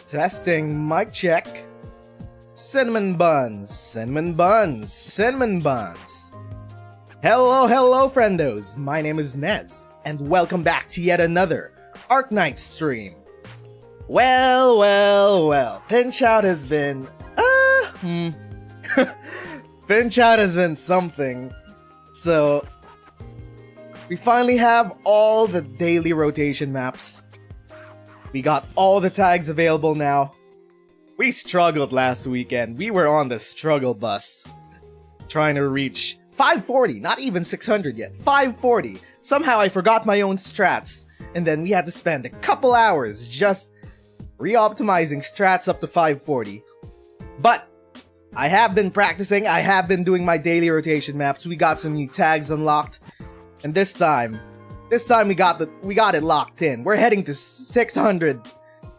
Testing, mic check. Cinnamon buns, cinnamon buns, cinnamon buns. Hello, friendos. My name is Nez, and welcome back to yet another Arknights stream. Well. Pinch out has been, Pinch out has been something. So, we finally have all the daily rotation maps. We got all the tags available now. We struggled last weekend. We were on the struggle bus. Trying to reach 540, not even 600 yet. 540. Somehow I forgot my own strats. And then we had to spend a couple hours just re-optimizing strats up to 540. But I have been practicing. I have been doing my daily rotation maps. We got some new tags unlocked. And this time we got it locked in. We're heading to 600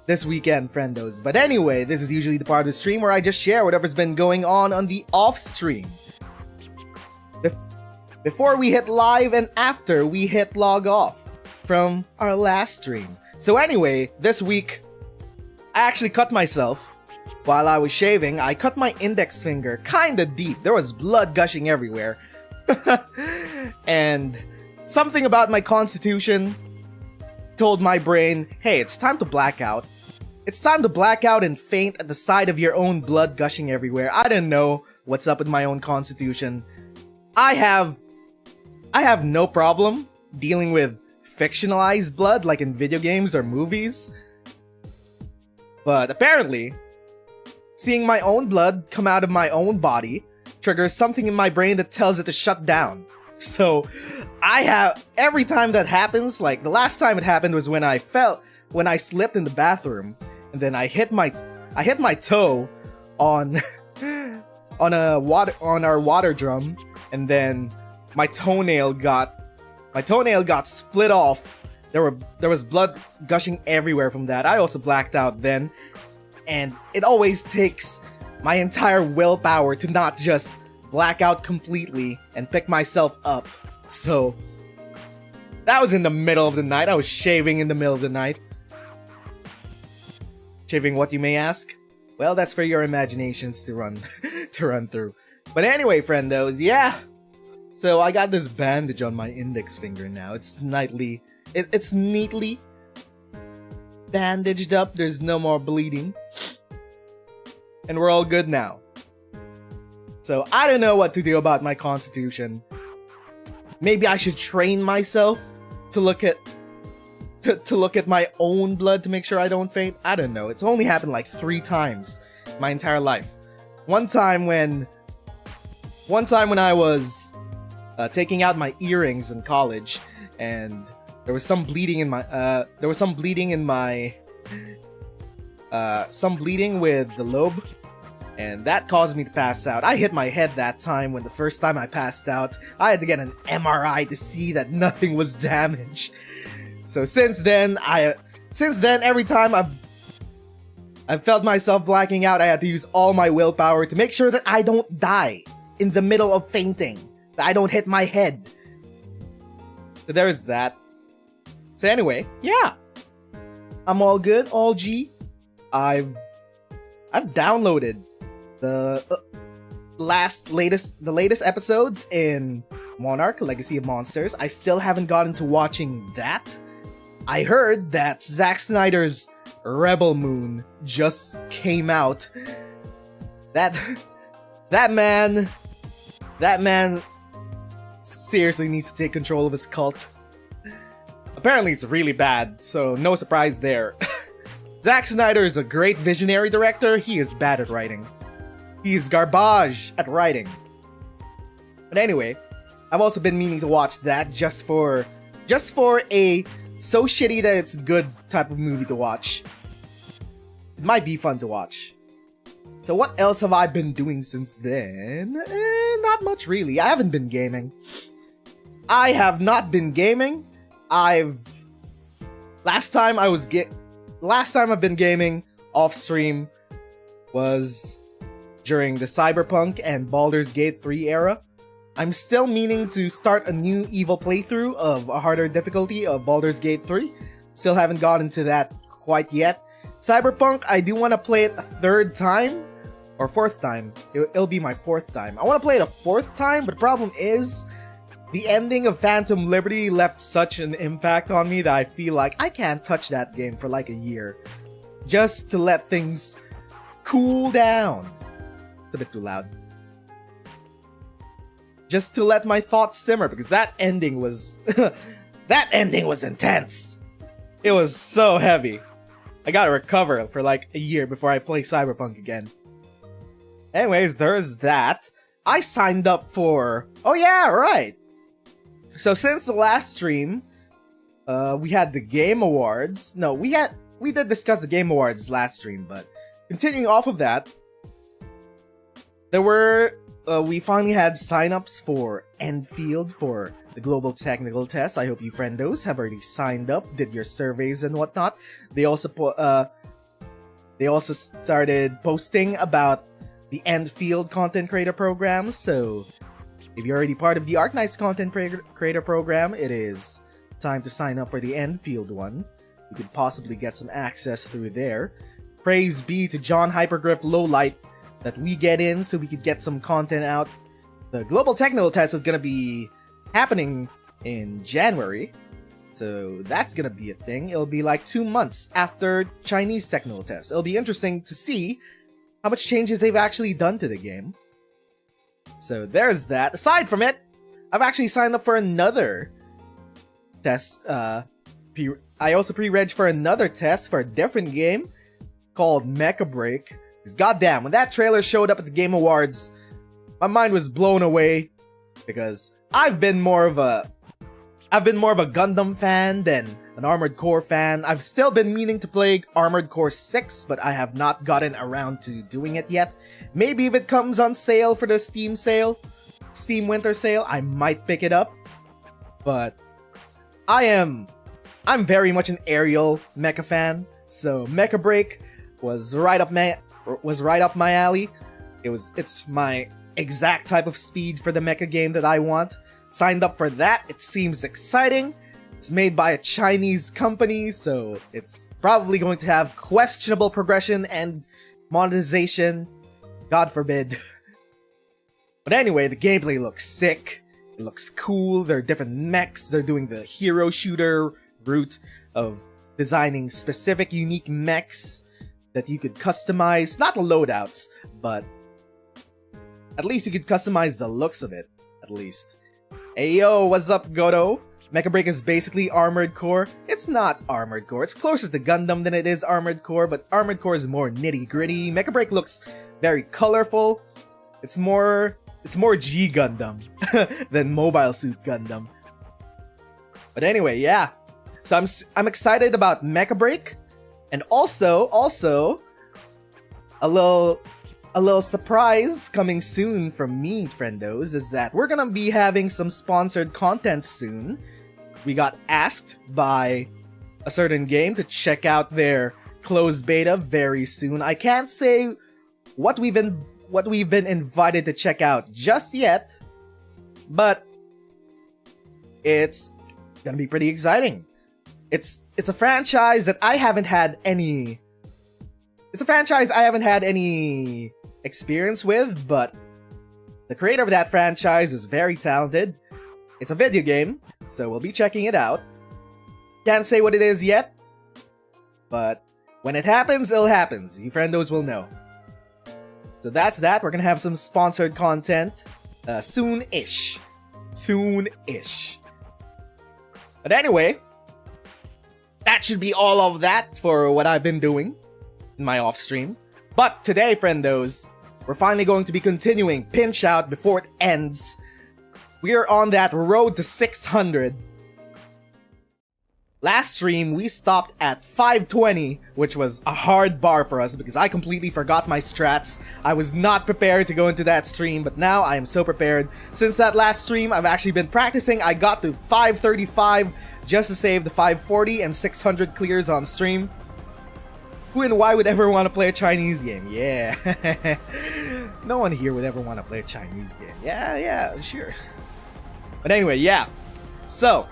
this weekend, friendos. But anyway, this is usually the part of the stream where I just share whatever's been going on the off stream. Before we hit live and after we hit log off from our last stream. So anyway, this week I actually cut myself while I was shaving. I cut my index finger kinda deep. There was blood gushing everywhere. And something about my constitution told my brain, hey, it's time to black out. It's time to black out and faint at the sight of your own blood gushing everywhere. I don't know what's up with my own constitution. I have no problem dealing with fictionalized blood like in video games or movies. But apparently, seeing my own blood come out of my own body triggers something in my brain that tells it to shut down. So, every time that happens, like the last time it happened was when I slipped in the bathroom, and then I hit my toe on our water drum, and then my toenail got split off. There was blood gushing everywhere from that. I also blacked out then, and it always takes my entire willpower to not just black out completely and pick myself up. So that was in the middle of the night. I was shaving in the middle of the night. Shaving what, you may ask? Well, that's for your imaginations to run through. But anyway, friendos, yeah. So I got this bandage on my index finger now. It's neatly bandaged up. There's no more bleeding. And we're all good now. So I don't know what to do about my constitution. Maybe I should train myself to look at my own blood to make sure I don't faint. I don't know. It's only happened like 3 times my entire life. One time when I was taking out my earrings in college, and there was some bleeding with the lobe. And that caused me to pass out. I hit my head that time when the first time I passed out. I had to get an MRI to see that nothing was damaged. So since then, every time I've felt myself blacking out, I had to use all my willpower to make sure that I don't die in the middle of fainting. That I don't hit my head. So there's that. So anyway, yeah. I'm all good, all G. I've downloaded the latest episodes in Monarch: Legacy of Monsters. I still haven't gotten to watching that. I heard that Zack Snyder's Rebel Moon just came out. That man seriously needs to take control of his cult. Apparently it's really bad, so no surprise there. Zack Snyder is a great visionary director. He is bad at writing. He is garbage at writing. But anyway, I've also been meaning to watch that just for a so shitty that it's good type of movie to watch. It might be fun to watch. So what else have I been doing since then? Not much really. I haven't been gaming. I have not been gaming. Last time I've been gaming off stream was during the Cyberpunk and Baldur's Gate 3 era. I'm still meaning to start a new evil playthrough of a harder difficulty of Baldur's Gate 3. Still haven't gotten to that quite yet. Cyberpunk, I do want to play it a third time. Or fourth time. It'll be my fourth time. I want to play it a fourth time, but the problem is the ending of Phantom Liberty left such an impact on me that I feel like I can't touch that game for like a year. Just to let things cool down. It's a bit too loud. Just to let my thoughts simmer, because that ending was... that ending was intense. It was so heavy. I gotta recover for like a year before I play Cyberpunk again. Anyways, there's that. I signed up for... Oh yeah, right! So since the last stream, we had the Game Awards. No, we did discuss the Game Awards last stream, but continuing off of that, there were... we finally had signups for Enfield for the Global Technical Test. I hope you friendos have already signed up, did your surveys and whatnot. They also started posting about the Enfield Content Creator Program, so if you're already part of the Arknights Content Creator Program, it is time to sign up for the Enfield one. You could possibly get some access through there. Praise be to John Hypergriff Lowlight that we get in so we could get some content out. The Global Technical Test is gonna be happening in January, so that's gonna be a thing. It'll be like 2 months after Chinese Technical Test. It'll be interesting to see how much changes they've actually done to the game. So there's that. Aside from it, I've actually signed up for another test. I also pre-reg for another test for a different game called Mecha Break. Because goddamn, when that trailer showed up at the Game Awards, my mind was blown away. Because I've been more of a Gundam fan than an Armored Core fan. I've still been meaning to play Armored Core 6, but I have not gotten around to doing it yet. Maybe if it comes on sale for the Steam Winter Sale, I might pick it up. But I'm very much an aerial mecha fan, so Mecha Break was right up my alley. It's my exact type of speed for the mecha game that I want. Signed up for that. It seems exciting. It's made by a Chinese company, so it's probably going to have questionable progression and monetization. God forbid. But anyway, the gameplay looks sick. It looks cool. There are different mechs. They're doing the hero shooter route of designing specific unique mechs that you could customize. Not the loadouts, but at least you could customize the looks of it, at least. Hey yo, what's up, Godo? Mecha Break is basically Armored Core. It's not Armored Core. It's closer to Gundam than it is Armored Core, but Armored Core is more nitty-gritty. Mecha Break looks very colorful. It's more G Gundam than Mobile Suit Gundam. But anyway, yeah. So I'm excited about Mecha Break, and also a little surprise coming soon from me, friendos, is that we're gonna be having some sponsored content soon. We got asked by a certain game to check out their closed beta very soon. I can't say what we've been invited to check out just yet, but it's gonna be pretty exciting. It's a franchise that I haven't had any. It's a franchise I haven't had any experience with, but the creator of that franchise is very talented. It's a video game, so we'll be checking it out. Can't say what it is yet, but when it happens, it'll happen. You friendos will know. So that's that. We're gonna have some sponsored content soon-ish. Soon-ish. But anyway, that should be all of that for what I've been doing in my off-stream. But today, friendos, we're finally going to be continuing Pinch Out before it ends. We are on that road to 600. Last stream, we stopped at 520, which was a hard bar for us because I completely forgot my strats. I was not prepared to go into that stream, but now I am so prepared. Since that last stream, I've actually been practicing. I got to 535 just to save the 540 and 600 clears on stream. Who and why would ever want to play a Chinese game? Yeah. No one here would ever want to play a Chinese game. Yeah, sure. But anyway, yeah. So,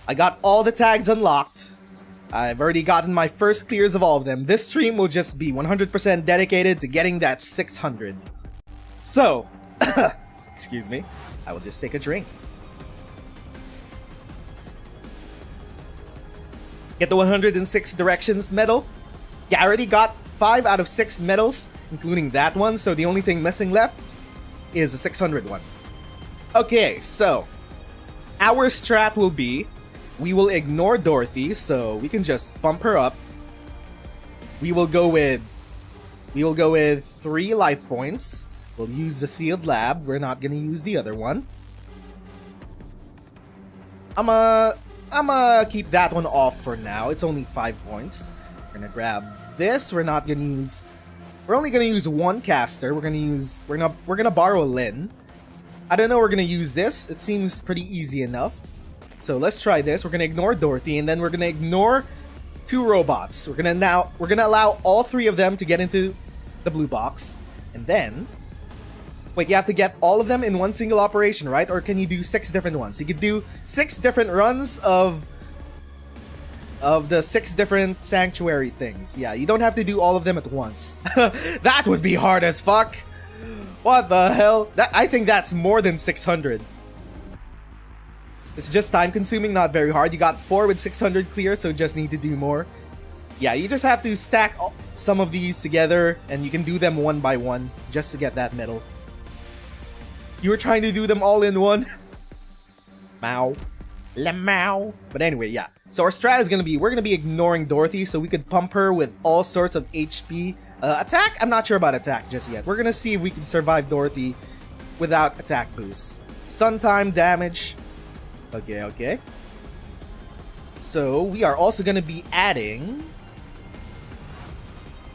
I got all the tags unlocked. I've already gotten my first clears of all of them. This stream will just be 100% dedicated to getting that 600. So, excuse me, I will just take a drink. Get the 106 Directions medal. Yeah, I already got 5 out of 6 medals, including that one, so the only thing missing left is the 600 one. Okay, so our strat will be, we will ignore Dorothy, so we can just bump her up. We will go with 3 life points. We'll use the sealed lab. We're not gonna use the other one. I'ma keep that one off for now. It's only 5 points. We're gonna grab this. We're only gonna use 1 caster. We're gonna borrow a Lin. I don't know we're gonna use this. It seems pretty easy enough. So let's try this. We're gonna ignore Dorothy, and then we're gonna ignore 2 robots. We're gonna allow all 3 of them to get into the blue box. And then, wait, you have to get all of them in one single operation, right? Or can you do 6 different ones? You could do 6 different runs of the 6 different sanctuary things. Yeah, you don't have to do all of them at once. That would be hard as fuck. What the hell? I think that's more than 600. It's just time consuming, not very hard. You got 4 with 600 clear, so just need to do more. Yeah, you just have to stack some of these together, and you can do them one by one just to get that medal. You were trying to do them all in one. Mow. Lamau. But anyway, yeah. So our strat is gonna be, we're gonna be ignoring Dorothy, so we could pump her with all sorts of HP. Attack? I'm not sure about attack just yet. We're gonna see if we can survive Dorothy without attack boosts. Sun time damage. Okay. So we are also gonna be adding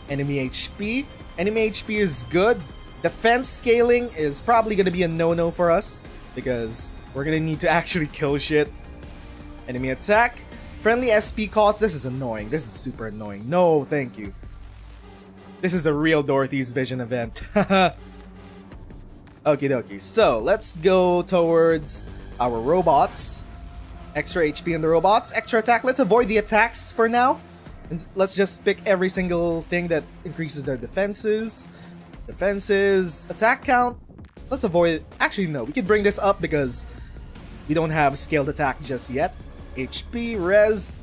enemy HP. Enemy HP is good. Defense scaling is probably gonna be a no-no for us because we're gonna need to actually kill shit. Enemy attack. Friendly SP cost. This is annoying. This is super annoying. No, thank you. This is a real Dorothy's Vision event. Okie dokie. So let's go towards our robots. Extra HP in the robots. Extra attack. Let's avoid the attacks for now. And let's just pick every single thing that increases their defenses. Attack count. Let's avoid... Actually, no. We can bring this up because we don't have scaled attack just yet. HP, res,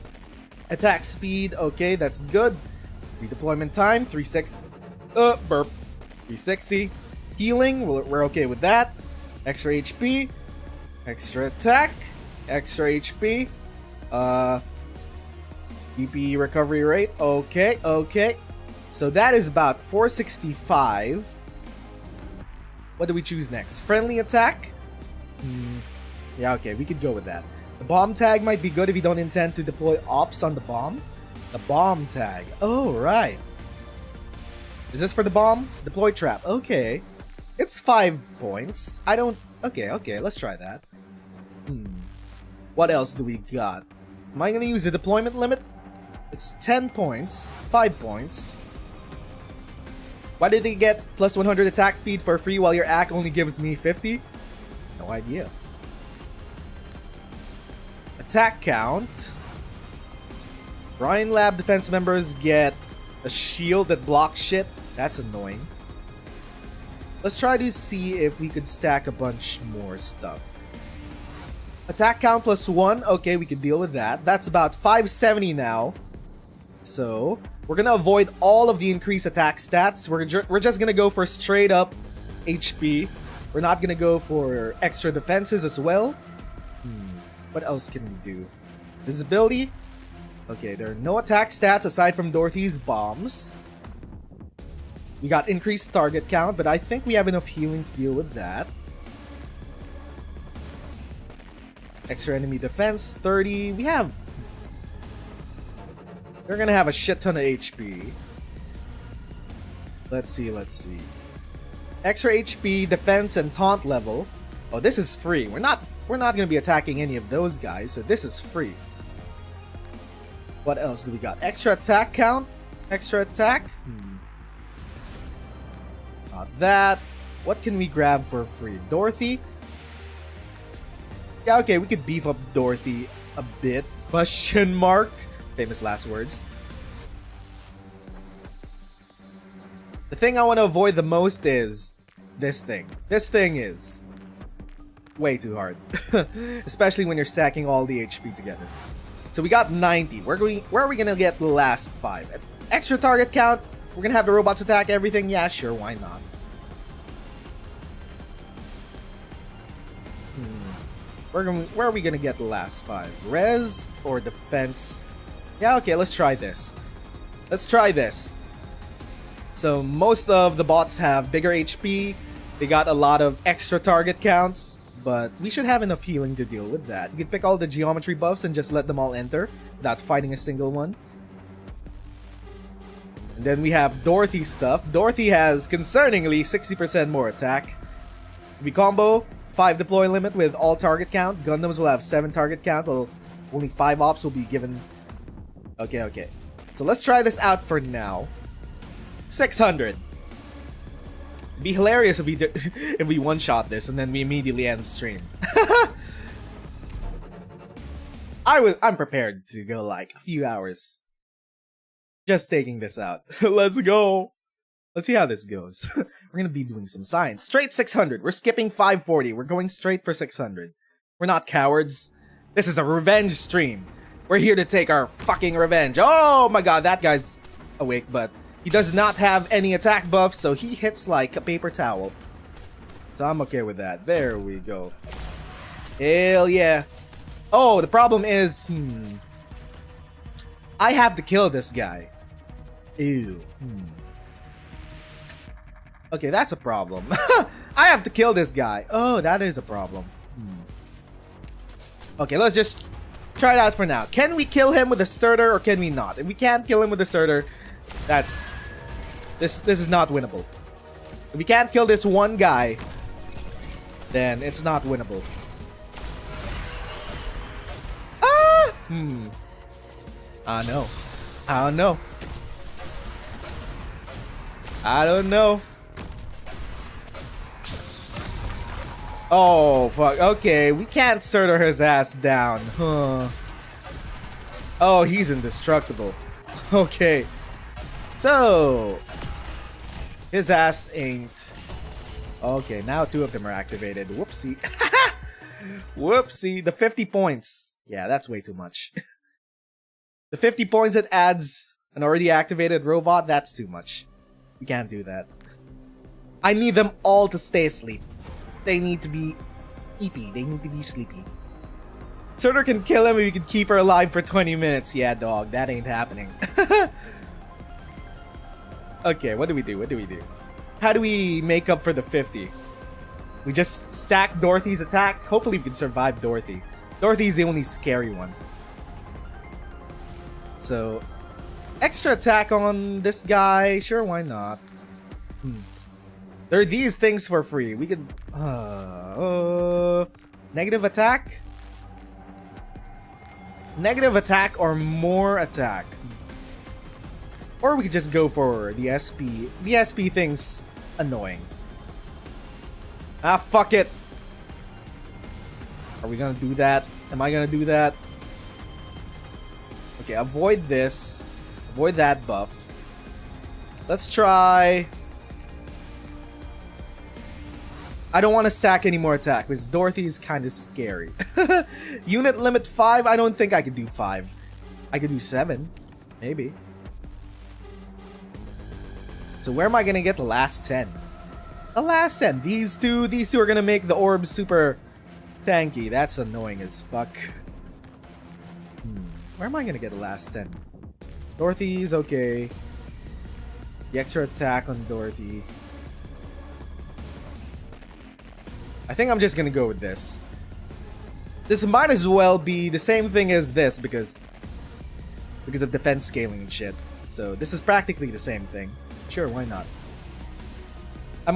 attack speed. Okay, that's good. Redeployment time, 360. Burp. 360. Healing, we're okay with that. Extra HP. Extra attack. Extra HP. EP recovery rate. Okay. So that is about 465. What do we choose next? Friendly attack? Yeah, okay, we could go with that. The bomb tag might be good if you don't intend to deploy ops on the bomb. The bomb tag. Oh, right. Is this for the bomb? Deploy trap. Okay. It's 5 points. Okay, let's try that. What else do we got? Am I gonna use the deployment limit? It's 10 points. 5 points. Why did they get plus 100 attack speed for free while your AC only gives me 50? No idea. Attack count. Ryan Lab defense members get a shield that blocks shit. That's annoying. Let's try to see if we could stack a bunch more stuff. Attack count plus 1. Okay, we can deal with that. That's about 570 now. So, we're gonna avoid all of the increased attack stats. We're just gonna go for straight up HP. We're not gonna go for extra defenses as well. What else can we do? Visibility. Okay, there are no attack stats aside from Dorothy's bombs. We got increased target count, but I think we have enough healing to deal with that. Extra enemy defense, 30. We're gonna have a shit ton of HP. Let's see. Extra HP, defense, and taunt level. Oh, this is free. We're not gonna be attacking any of those guys, so this is free. What else do we got? Extra attack count? Extra attack? Not that. What can we grab for free? Dorothy? Yeah, okay, we could beef up Dorothy a bit. Question mark? Famous last words. The thing I want to avoid the most is this thing. This thing is way too hard. Especially when you're stacking all the HP together. So we got 90. Where are we gonna get the last 5? Extra target count? We're gonna have the robots attack everything? Yeah, sure, why not? Where are we gonna get the last 5? Res or defense? Yeah, okay, let's try this. Let's try this. So most of the bots have bigger HP. They got a lot of extra target counts. But we should have enough healing to deal with that. You can pick all the geometry buffs and just let them all enter without fighting a single one. And then we have Dorothy stuff. Dorothy has concerningly 60% more attack. If we combo 5 deploy limit with all target count. Gundams will have 7 target count, while only 5 ops will be given. Okay. So let's try this out for now. 600. It'd be hilarious if we one-shot this and then we immediately end stream. I'm prepared to go like a few hours just taking this out. Let's go. Let's see how this goes. We're gonna be doing some science. Straight 600. We're skipping 540. We're going straight for 600. We're not cowards. This is a revenge stream. We're here to take our fucking revenge. Oh my god, that guy's awake, but he does not have any attack buff, so he hits like a paper towel. So I'm okay with that. There we go. Hell yeah. Oh, the problem is... I have to kill this guy. Ew. Okay, that's a problem. I have to kill this guy. Oh, that is a problem. Okay, let's just try it out for now. Can we kill him with a Surtur or can we not? If we can't kill him with a Surtur, that's... This is not winnable. If we can't kill this one guy, then it's not winnable. Ah! I don't know. Oh, fuck. Okay, we can't Surtur his ass down. Huh. Oh, he's indestructible. Okay. So... his ass ain't... Okay, now 2 of them are activated. Whoopsie. Whoopsie. The 50 points. Yeah, that's way too much. The 50 points it adds an already activated robot, that's too much. You can't do that. I need them all to stay asleep. They need to be eepy. They need to be sleepy. Surtur can kill him if you can keep her alive for 20 minutes. Yeah, dog. That ain't happening. Okay, what do we do? How do we make up for the 50? We just stack Dorothy's attack. Hopefully we can survive Dorothy. Dorothy's the only scary one. So, extra attack on this guy. Sure, why not? There are these things for free. We could... negative attack? Negative attack or more attack? Or we could just go for the SP. The SP thing's annoying. Ah, fuck it. Are we gonna do that? Am I gonna do that? Okay, avoid this. Avoid that buff. Let's try... I don't want to stack any more attack because Dorothy's kind of scary. Unit limit 5? I don't think I could do 5. I could do 7. Maybe. So where am I gonna get the last 10? The last 10. These two are gonna make the orb super tanky. That's annoying as fuck. Where am I gonna get the last 10? Dorothy's okay. The extra attack on Dorothy. I think I'm just gonna go with this. This might as well be the same thing as this because of defense scaling and shit. So this is practically the same thing. Sure, why not? I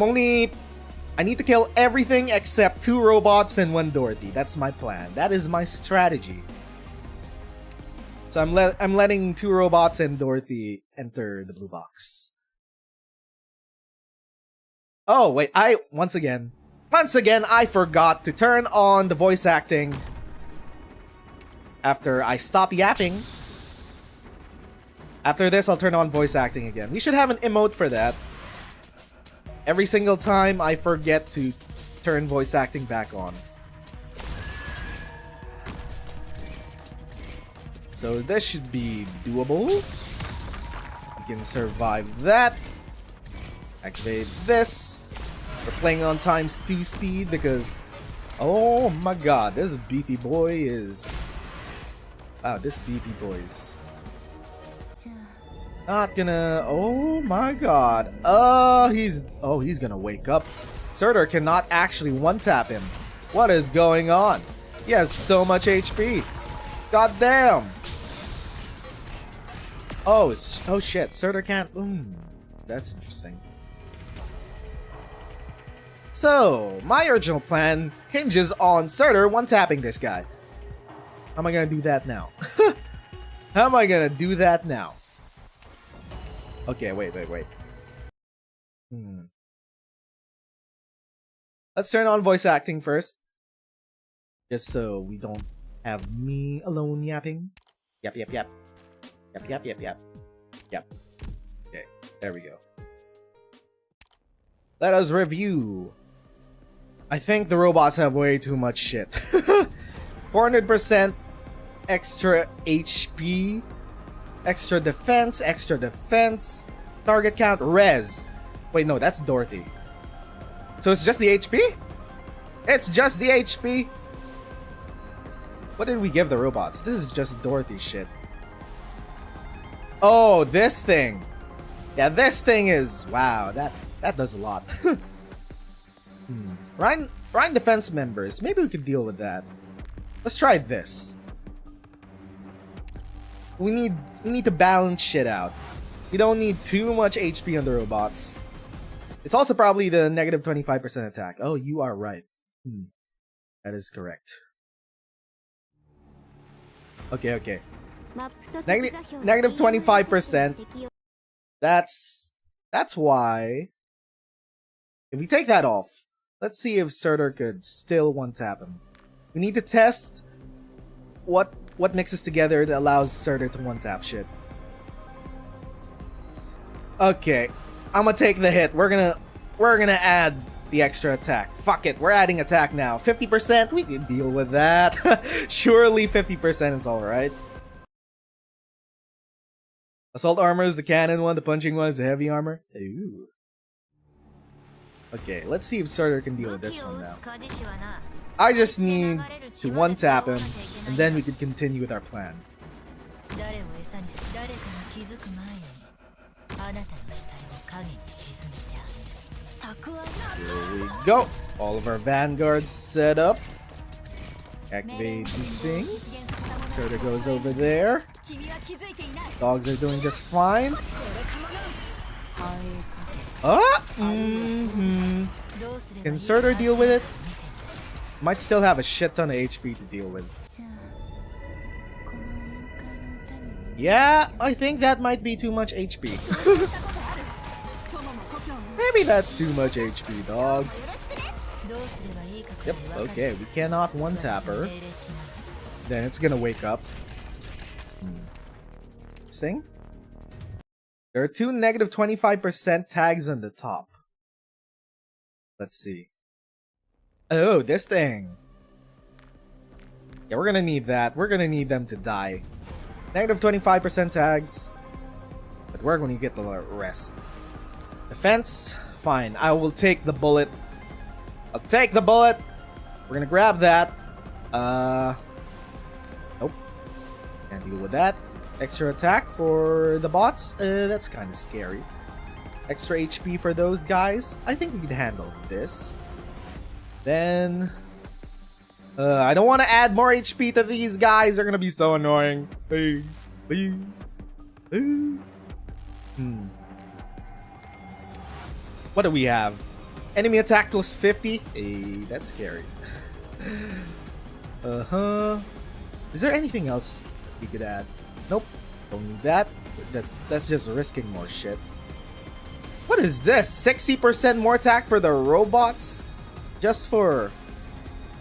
need to kill everything except 2 robots and 1 Dorothy. That's my plan. That is my strategy. So I'm letting 2 robots and Dorothy enter the blue box. Oh, wait, once again, I forgot to turn on the voice acting after I stop yapping. After this, I'll turn on voice acting again. We should have an emote for that. Every single time I forget to turn voice acting back on. So this should be doable. We can survive that. Activate this. We're playing on ×2 speed because... Oh my god, this beefy boy is... Wow, this beefy boy's... Not gonna... Oh my god. He's gonna wake up. Surtur cannot actually one-tap him. What is going on? He has so much HP. God damn. Oh shit. Surtur can't... that's interesting. So, my original plan hinges on Surtur one-tapping this guy. How am I gonna do that now? How am I gonna do that now? Okay, wait. Let's turn on voice acting first. Just so we don't have me alone yapping. Yap. Yep. Okay, there we go. Let us review. I think the robots have way too much shit. 400% extra HP, extra defense, target count, res. Wait, no, that's Dorothy. So it's just the HP? It's just the HP? What did we give the robots? This is just Dorothy shit. Oh, this thing. Yeah, this thing is... Wow, that does a lot. Rhine defense members. Maybe we could deal with that. Let's try this. We need to balance shit out. We don't need too much HP on the robots. It's also probably the negative 25% attack. Oh, you are right. That is correct. Okay. Negative 25%. That's why. If we take that off, let's see if Surtur could still one-tap him. We need to test what mixes together that allows Surtur to one-tap shit. Okay, I'm gonna take the hit. We're gonna add the extra attack. Fuck it, we're adding attack now. 50%, we can deal with that. Surely 50% is alright. Assault armor is the cannon one, the punching one is the heavy armor. Ooh. Okay, let's see if Surtur can deal with this one now. I just need to one-tap him, and then we can continue with our plan. Here we go! All of our vanguards set up. Activate this thing. Surtur goes over there. Dogs are doing just fine. Can Surtur deal with it? Might still have a shit ton of HP to deal with. Yeah, I think that might be too much HP. Maybe that's too much HP, dog. Yep, okay, we cannot one-tap her. Then it's gonna wake up. Interesting. There are two negative 25% tags on the top. Let's see. Oh, this thing. Yeah, we're gonna need that. We're gonna need them to die. Negative 25% tags. But we're gonna get the rest. Defense? Fine. I will take the bullet. I'll take the bullet. We're gonna grab that. Nope. Can't deal with that. Extra attack for the bots. That's kind of scary. Extra HP for those guys. I think we can handle this. Then... I don't want to add more HP to these guys. They're gonna be so annoying. What do we have? Enemy attack plus 50? Hey, that's scary. Is there anything else we could add? Nope. Don't need that. That's just risking more shit. What is this? 60% more attack for the robots? Just for...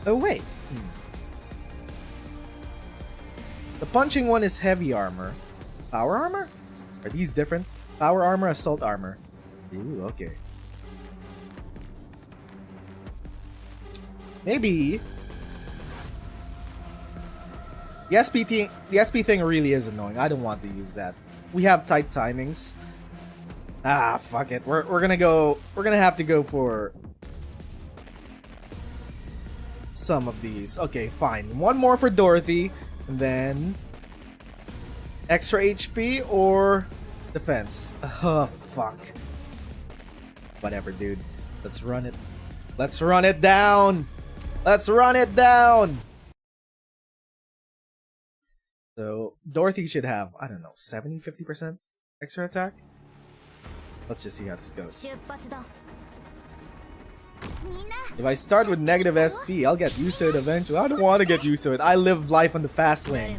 Oh, wait. The punching one is heavy armor. Power armor? Are these different? Power armor, assault armor. Ooh, okay. Maybe the SP thing really is annoying. I don't want to use that. We have tight timings. Ah, fuck it. We're gonna have to go for some of these. Okay, fine. One more for Dorothy, and then extra HP or defense. Oh, fuck. Whatever, dude. Let's run it. Let's run it down. Let's run it down. So Dorothy should have, I don't know, 50% extra attack. Let's just see how this goes. If I start with negative SP, I'll get used to it eventually. I don't want to get used to it. I live life on the fast lane.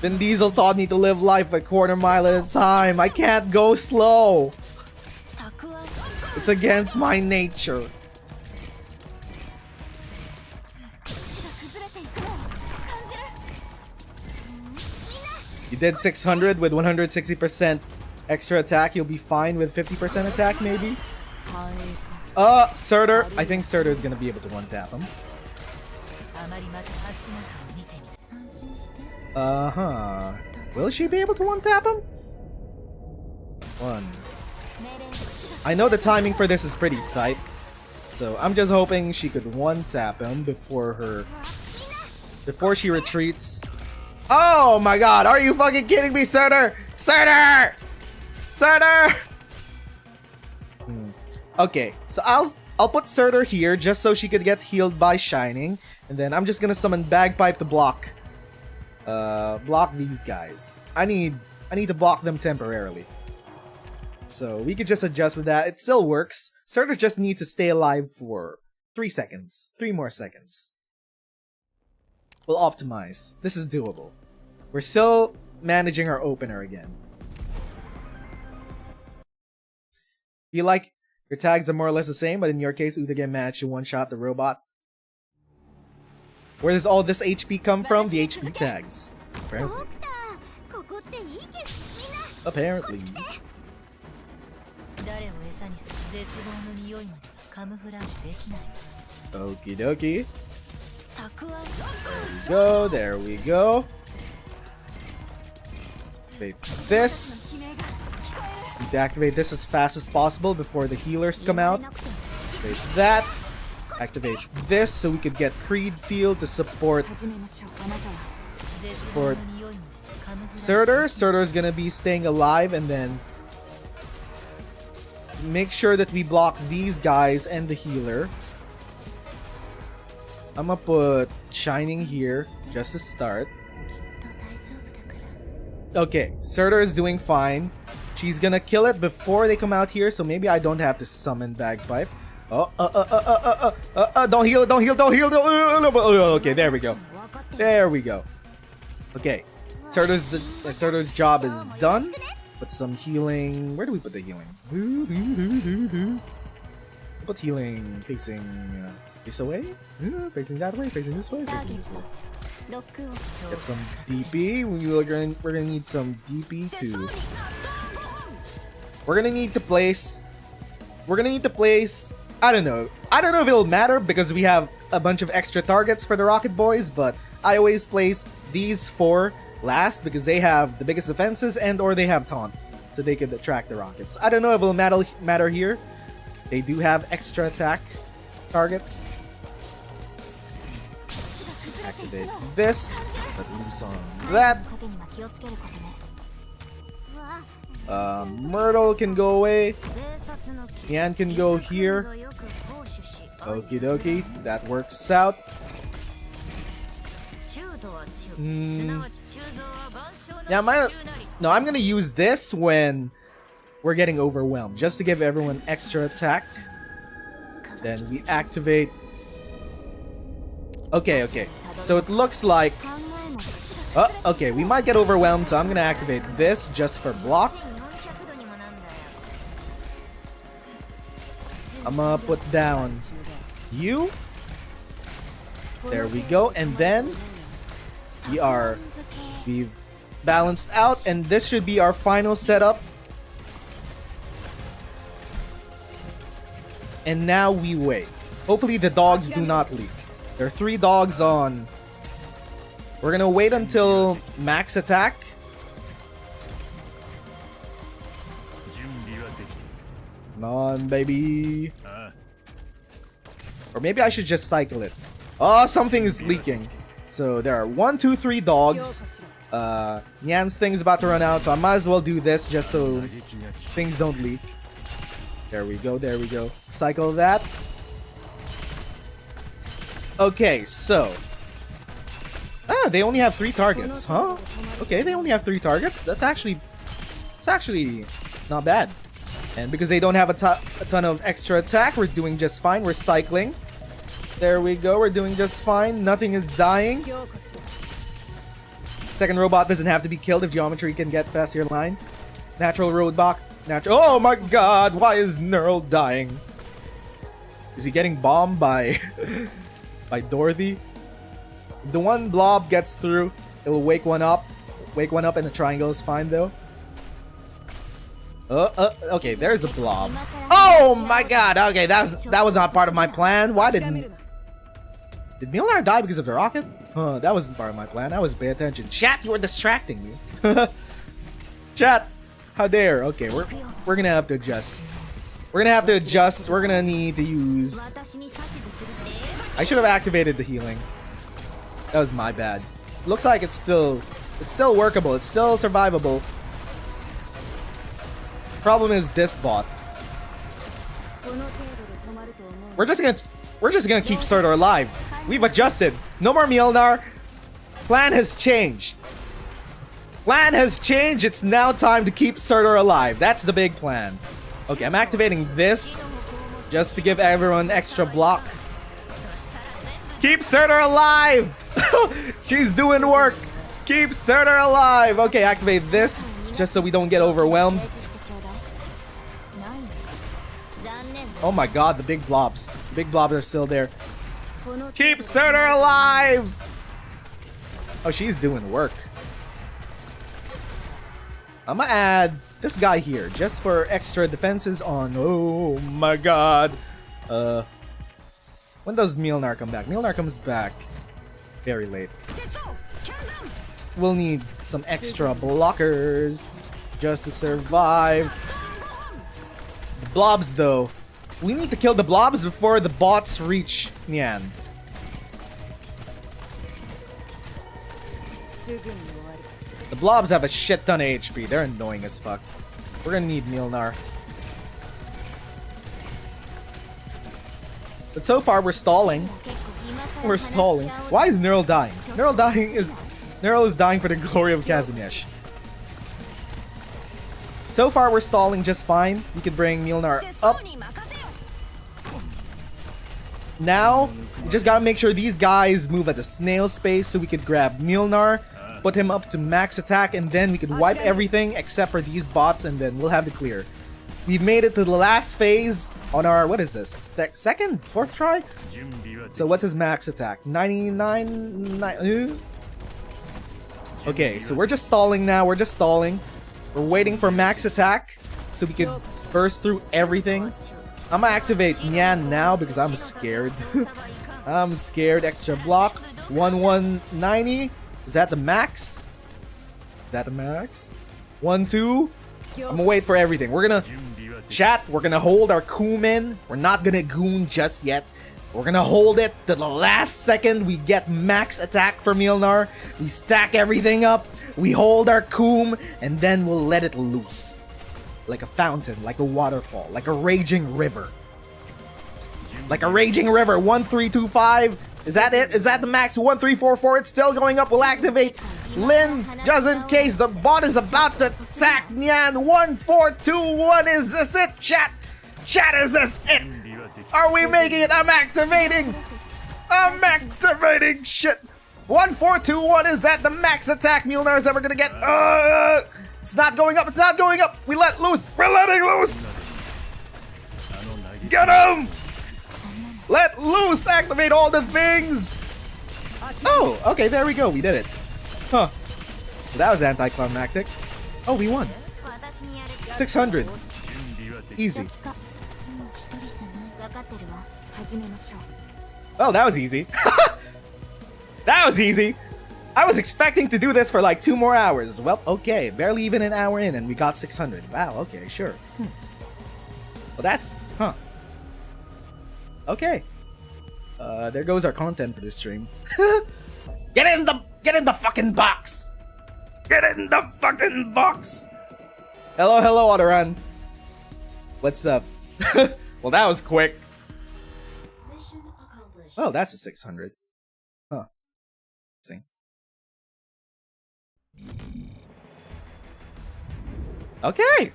Vin Diesel taught me to live life a quarter mile at a time. I can't go slow. It's against my nature. You did 600 with 160% extra attack. You'll be fine with 50% attack, maybe? Surtur. I think Surtur is gonna be able to one-tap him. Uh-huh. Will she be able to one-tap him? One. I know the timing for this is pretty tight, so I'm just hoping she could one-tap him before she retreats. Oh my god, are you fucking kidding me, Surtur? Surtur! Surtur! Okay, so I'll put Surtur here just so she could get healed by Shining, and then I'm just gonna summon Bagpipe to block these guys. I need to block them temporarily. So we could just adjust with that. It still works. Surtur just needs to stay alive for 3 seconds. 3 more seconds. We'll optimize. This is doable. We're still managing our opener again. Feel like your tags are more or less the same, but in your case, Utage managed to one-shot the robot. Where does all this HP come from? The HP tags. Apparently. Apparently. Okie dokie. There we go. Activate this. Need to activate this as fast as possible before the healers come out. Activate that. Activate this so we could get Creed Field to support Surtur. Surtur's gonna be staying alive, and then make sure that we block these guys and the healer. I'm gonna put Shining here just to start. Okay, Surtur is doing fine. She's gonna kill it before they come out here, so maybe I don't have to summon Bagpipe. Don't heal it, don't heal, don't heal. Okay, there we go. There we go. Okay, Surtur's job is done. Put some healing. Where do we put the healing? Put healing facing this way? Facing that way? Facing this way? Facing this way. Get some DP. We're gonna need some DP too. We're gonna need to place. I don't know if it'll matter because we have a bunch of extra targets for the Rocket Boys, but I always place these 4 last because they have the biggest defenses and or they have taunt, so they could attract the rockets. I don't know if it'll matter here. They do have extra attack targets. Activate this. Let loose on that. Myrtle can go away. Yan can go here. Okie dokie. That works out. Yeah, I'm gonna use this when we're getting overwhelmed, just to give everyone extra attack. Then we activate. Okay. So it looks like. Okay, we might get overwhelmed, so I'm gonna activate this just for block. I'm gonna put down you. There we go, and then we've balanced out, and this should be our final setup. And now we wait. Hopefully the dogs do not leak. There are 3 dogs on. We're gonna wait until max attack. Come on, baby. Or maybe I should just cycle it. Oh, something is leaking. So there are 1, 2, 3 dogs. Nyan's thing's about to run out, so I might as well do this just so things don't leak. There we go, there we go. Cycle that. Okay, so they only have 3 targets, huh? Okay, they only have 3 targets. It's actually not bad. And because they don't have a ton of extra attack, we're doing just fine. We're cycling. There we go. We're doing just fine. Nothing is dying. Second robot doesn't have to be killed if geometry can get past your line. Natural roadblock. Oh my god, why is Neural dying? Is he getting bombed by by Dorothy? If the one blob gets through, it will wake one up. Wake one up and the triangle is fine though. Okay, there's a blob. Oh my god, okay, that was not part of my plan. Why did Mjolnir die because of the rocket? Huh, that wasn't part of my plan. I was paying attention. Chat, you were distracting me. Chat, how dare? Okay, we're gonna have to adjust. We're gonna have to adjust. We're gonna need to use. I should have activated the healing. That was my bad. Looks like it's still workable. It's still survivable. Problem is this bot. We're just gonna keep Surtur alive. We've adjusted. No more Mjolnir. Plan has changed. Plan has changed. It's now time to keep Surtur alive. That's the big plan. Okay, I'm activating this just to give everyone extra block. Keep Surtur alive. She's doing work. Keep Surtur alive. Okay, activate this just so we don't get overwhelmed. Oh my god, the big blobs. The big blobs are still there. Keep Surtur alive! Oh, she's doing work. I'm gonna add this guy here just for extra defenses on. Oh my god. When does Mjolnir come back? Mjolnir comes back very late. We'll need some extra blockers just to survive. The blobs though. We need to kill the blobs before the bots reach Nyan. The blobs have a shit ton of HP. They're annoying as fuck. We're gonna need Mjolnir. But so far we're stalling. We're stalling. Why is Neural dying? Neural is dying for the glory of Kazimierz. So far we're stalling just fine. We can bring Mjolnir up. Now, we just gotta make sure these guys move at a snail's pace so we could grab Mjolnir, put him up to max attack, and then we could wipe everything except for these bots, and then we'll have the clear. We've made it to the last phase on our, what is this? Second? Fourth try? So what's his max attack? 99? Okay, so we're just stalling now. We're just stalling. We're waiting for max attack so we could burst through everything. I'm gonna activate Nyan now because I'm scared. I'm scared. Extra block. 1190. Is that the max? Is that the max? 1, 2. I'm gonna wait for everything. We're gonna chat. We're gonna hold our Kumin. We're not gonna goon just yet. We're gonna hold it to the last second. We get max attack for Mjolnir. We stack everything up. We hold our Kum, and then we'll let it loose. Like a fountain, like a waterfall, like a raging river. Like a raging river. 1325. Is that it? Is that the max? 1344. It's still going up. We'll activate Lin just in case the bot is about to sack Nyan. 1421. Is this it, chat? Chat, is this it? Are we making it? I'm activating. Shit. 1421. Is that the max attack Mjolnir is ever gonna get? It's not going up. It's not going up. We let loose. We're letting loose. Get him. Let loose. Activate all the things. Oh, okay. There we go. We did it. Huh. So that was anticlimactic. Oh, we won. 600. Easy. Oh, that was easy. That was easy. I was expecting to do this for like 2 more hours. Well, okay, barely even an hour in and we got 600. Wow, okay, sure. Well, that's, okay. There goes our content for this stream. Get in the fucking box! Get in the fucking box! Hello, Autoran. What's up? Well, that was quick. Oh, that's a 600. Huh. Sing. Okay.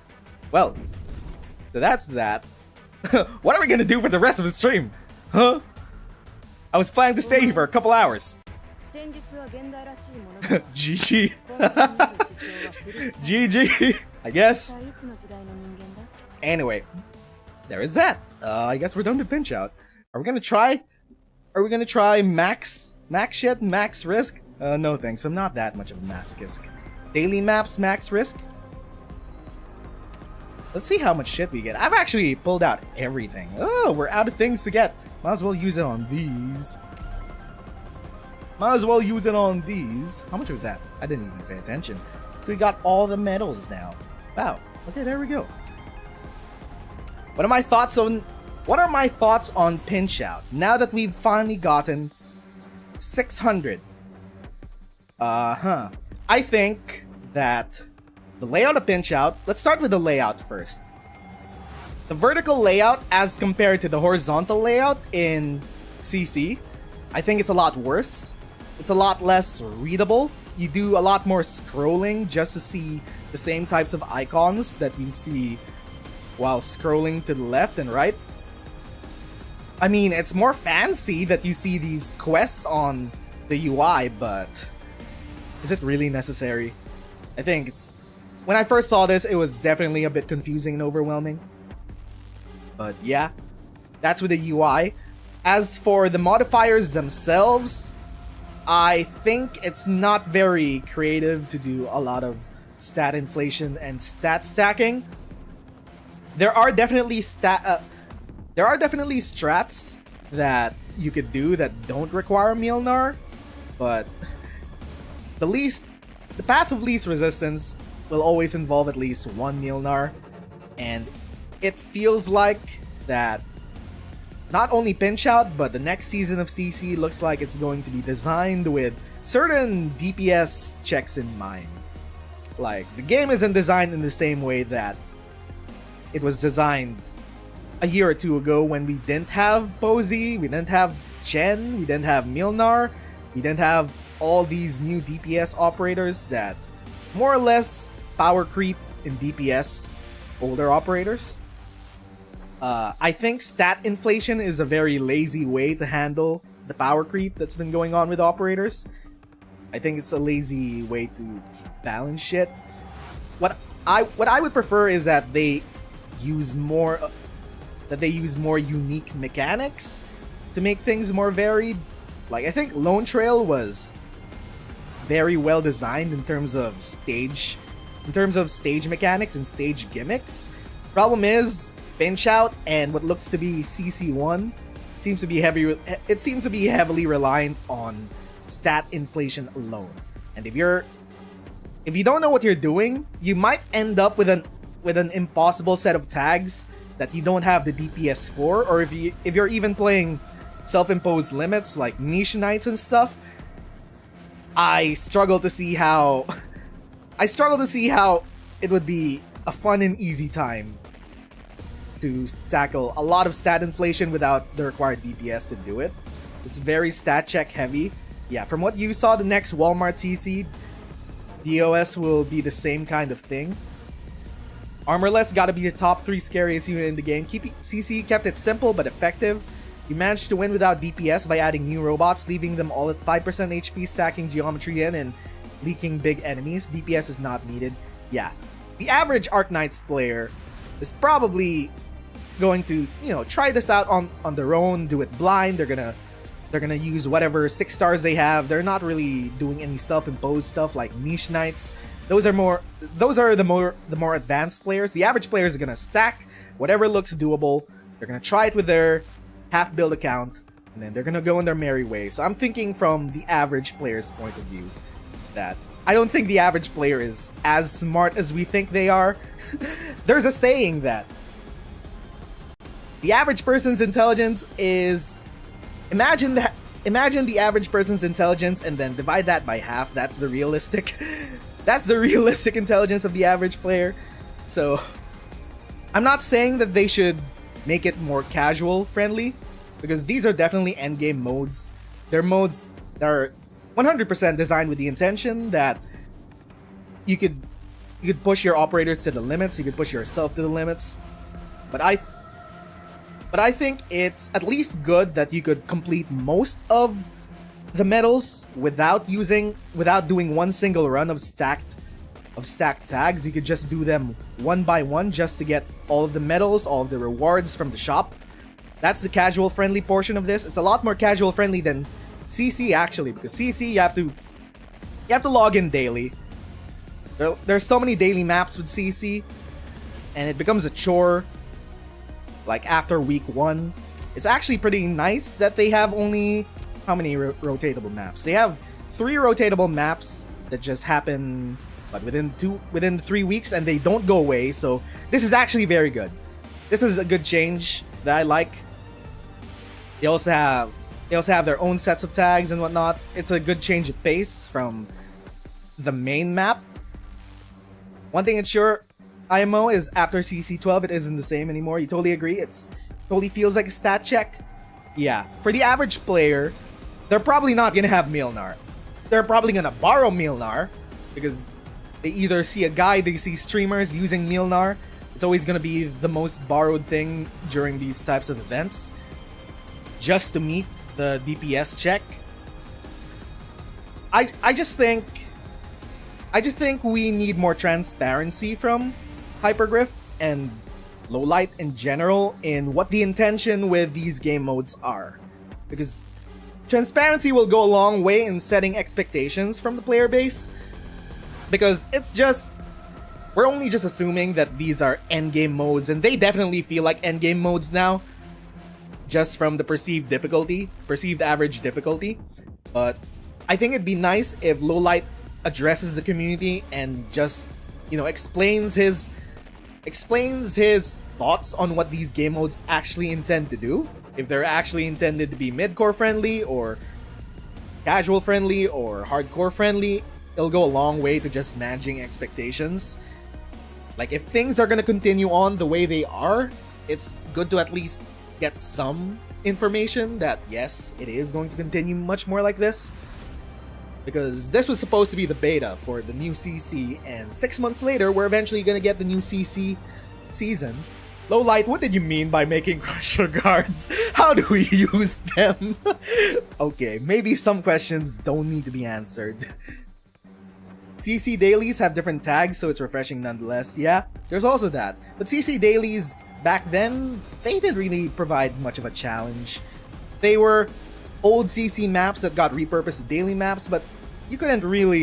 Well, so that's that. What are we gonna do for the rest of the stream? Huh? I was planning to stay here for a couple hours. GG. GG. I guess. Anyway, there is that. I guess we're done to pinch out. Are we gonna try max shit, max risk? No thanks, I'm not that much of a masochist. Daily maps, max risk? Let's see how much shit we get. I've actually pulled out everything. Oh, we're out of things to get. Might as well use it on these. Might as well use it on these. How much was that? I didn't even pay attention. So we got all the medals now. Wow. Okay, there we go. What are my thoughts on pinch out now that we've finally gotten 600? I think that the layout of pinch out, let's start with the layout first. The vertical layout as compared to the horizontal layout in CC, I think it's a lot worse. It's a lot less readable. You do a lot more scrolling just to see the same types of icons that you see while scrolling to the left and right. I mean, it's more fancy that you see these quests on the UI, but is it really necessary? I think it's... When I first saw this, it was definitely a bit confusing and overwhelming. But yeah, that's with the UI. As for the modifiers themselves, I think it's not very creative to do a lot of stat inflation and stat stacking. There are definitely strats that you could do that don't require Milnar, but the path of least resistance will always involve at least 1 Milnar, and it feels like that not only pinch out, but the next season of CC looks like it's going to be designed with certain DPS checks in mind. Like, the game isn't designed in the same way that it was designed a year or two ago when we didn't have Posey, we didn't have Chen, we didn't have Milnar, we didn't have all these new DPS operators that more or less power creep in DPS older operators. I think stat inflation is a very lazy way to handle the power creep that's been going on with operators. I think it's a lazy way to balance shit. What I would prefer is that they use more unique mechanics to make things more varied. Like, I think Lone Trail was very well designed in terms of stage mechanics and stage gimmicks. Problem is, pinch out and what looks to be CC1 seems to be heavily reliant on stat inflation alone. And if you don't know what you're doing, you might end up with an impossible set of tags that you don't have the DPS for, or if you're even playing self-imposed limits like niche knights and stuff, I struggle to see how it would be a fun and easy time to tackle a lot of stat inflation without the required DPS to do it. It's very stat check heavy. Yeah, from what you saw, the next Walmart CC, DOS will be the same kind of thing. Armorless gotta be the top 3 scariest unit in the game. CC kept it simple but effective. You managed to win without DPS by adding new robots, leaving them all at 5% HP, stacking geometry in, and leaking big enemies. DPS is not needed. Yeah, the average Arknights player is probably going to, try this out on their own, do it blind. They're gonna They're gonna use whatever 6 stars they have. They're not really doing any self-imposed stuff like niche knights. Those are the more advanced players. The average players are gonna stack whatever looks doable. They're gonna try it with their half build account, and then they're gonna go in their merry way. So I'm thinking from the average player's point of view that I don't think the average player is as smart as we think they are. There's a saying that the average person's intelligence is imagine the average person's intelligence and then divide that by half. That's the realistic intelligence of the average player. So I'm not saying that they should make it more casual friendly, because these are definitely endgame modes. They're modes that are 100% designed with the intention that you could push your operators to the limits, you could push yourself to the limits. But I think it's at least good that you could complete most of the medals without doing one single run of stacked tags. You could just do them one by one just to get all of the medals, all of the rewards from the shop. That's the casual friendly portion of this. It's a lot more casual friendly than CC actually, because CC you have to log in daily. There's so many daily maps with CC, and it becomes a chore like after week 1. It's actually pretty nice that they have only how many rotatable maps? They have 3 rotatable maps that just happen but within 3 weeks, and they don't go away. So this is actually very good. This is a good change that I like. They also have their own sets of tags and whatnot. It's a good change of pace from the main map. One thing it's sure, IMO, is after CC12 it isn't the same anymore. You totally agree? It's totally feels like a stat check. Yeah, for the average player, they're probably not gonna have Milnar. They're probably gonna borrow Milnar, because they either see a guide, they see streamers using Milnar. It's always gonna be the most borrowed thing during these types of events, just to meet the DPS check. I just think we need more transparency from Hypergriff and Lowlight in general in what the intention with these game modes are, because transparency will go a long way in setting expectations from the player base, because we're only just assuming that these are endgame modes, and they definitely feel like endgame modes now, just from the perceived average difficulty. But I think it'd be nice if Lowlight addresses the community and just, explains his thoughts on what these game modes actually intend to do. If they're actually intended to be mid-core friendly, or casual friendly, or hardcore friendly, it'll go a long way to just managing expectations. Like, if things are gonna continue on the way they are, it's good to at least get some information that yes, it is going to continue much more like this. Because this was supposed to be the beta for the new CC, and 6 months later, we're eventually gonna get the new CC season. Lowlight, what did you mean by making Crusher Guards? How do we use them? Okay, maybe some questions don't need to be answered. CC dailies have different tags, so it's refreshing nonetheless. Yeah, there's also that. But CC dailies, back then, they didn't really provide much of a challenge. They were old CC maps that got repurposed to daily maps, but you couldn't really,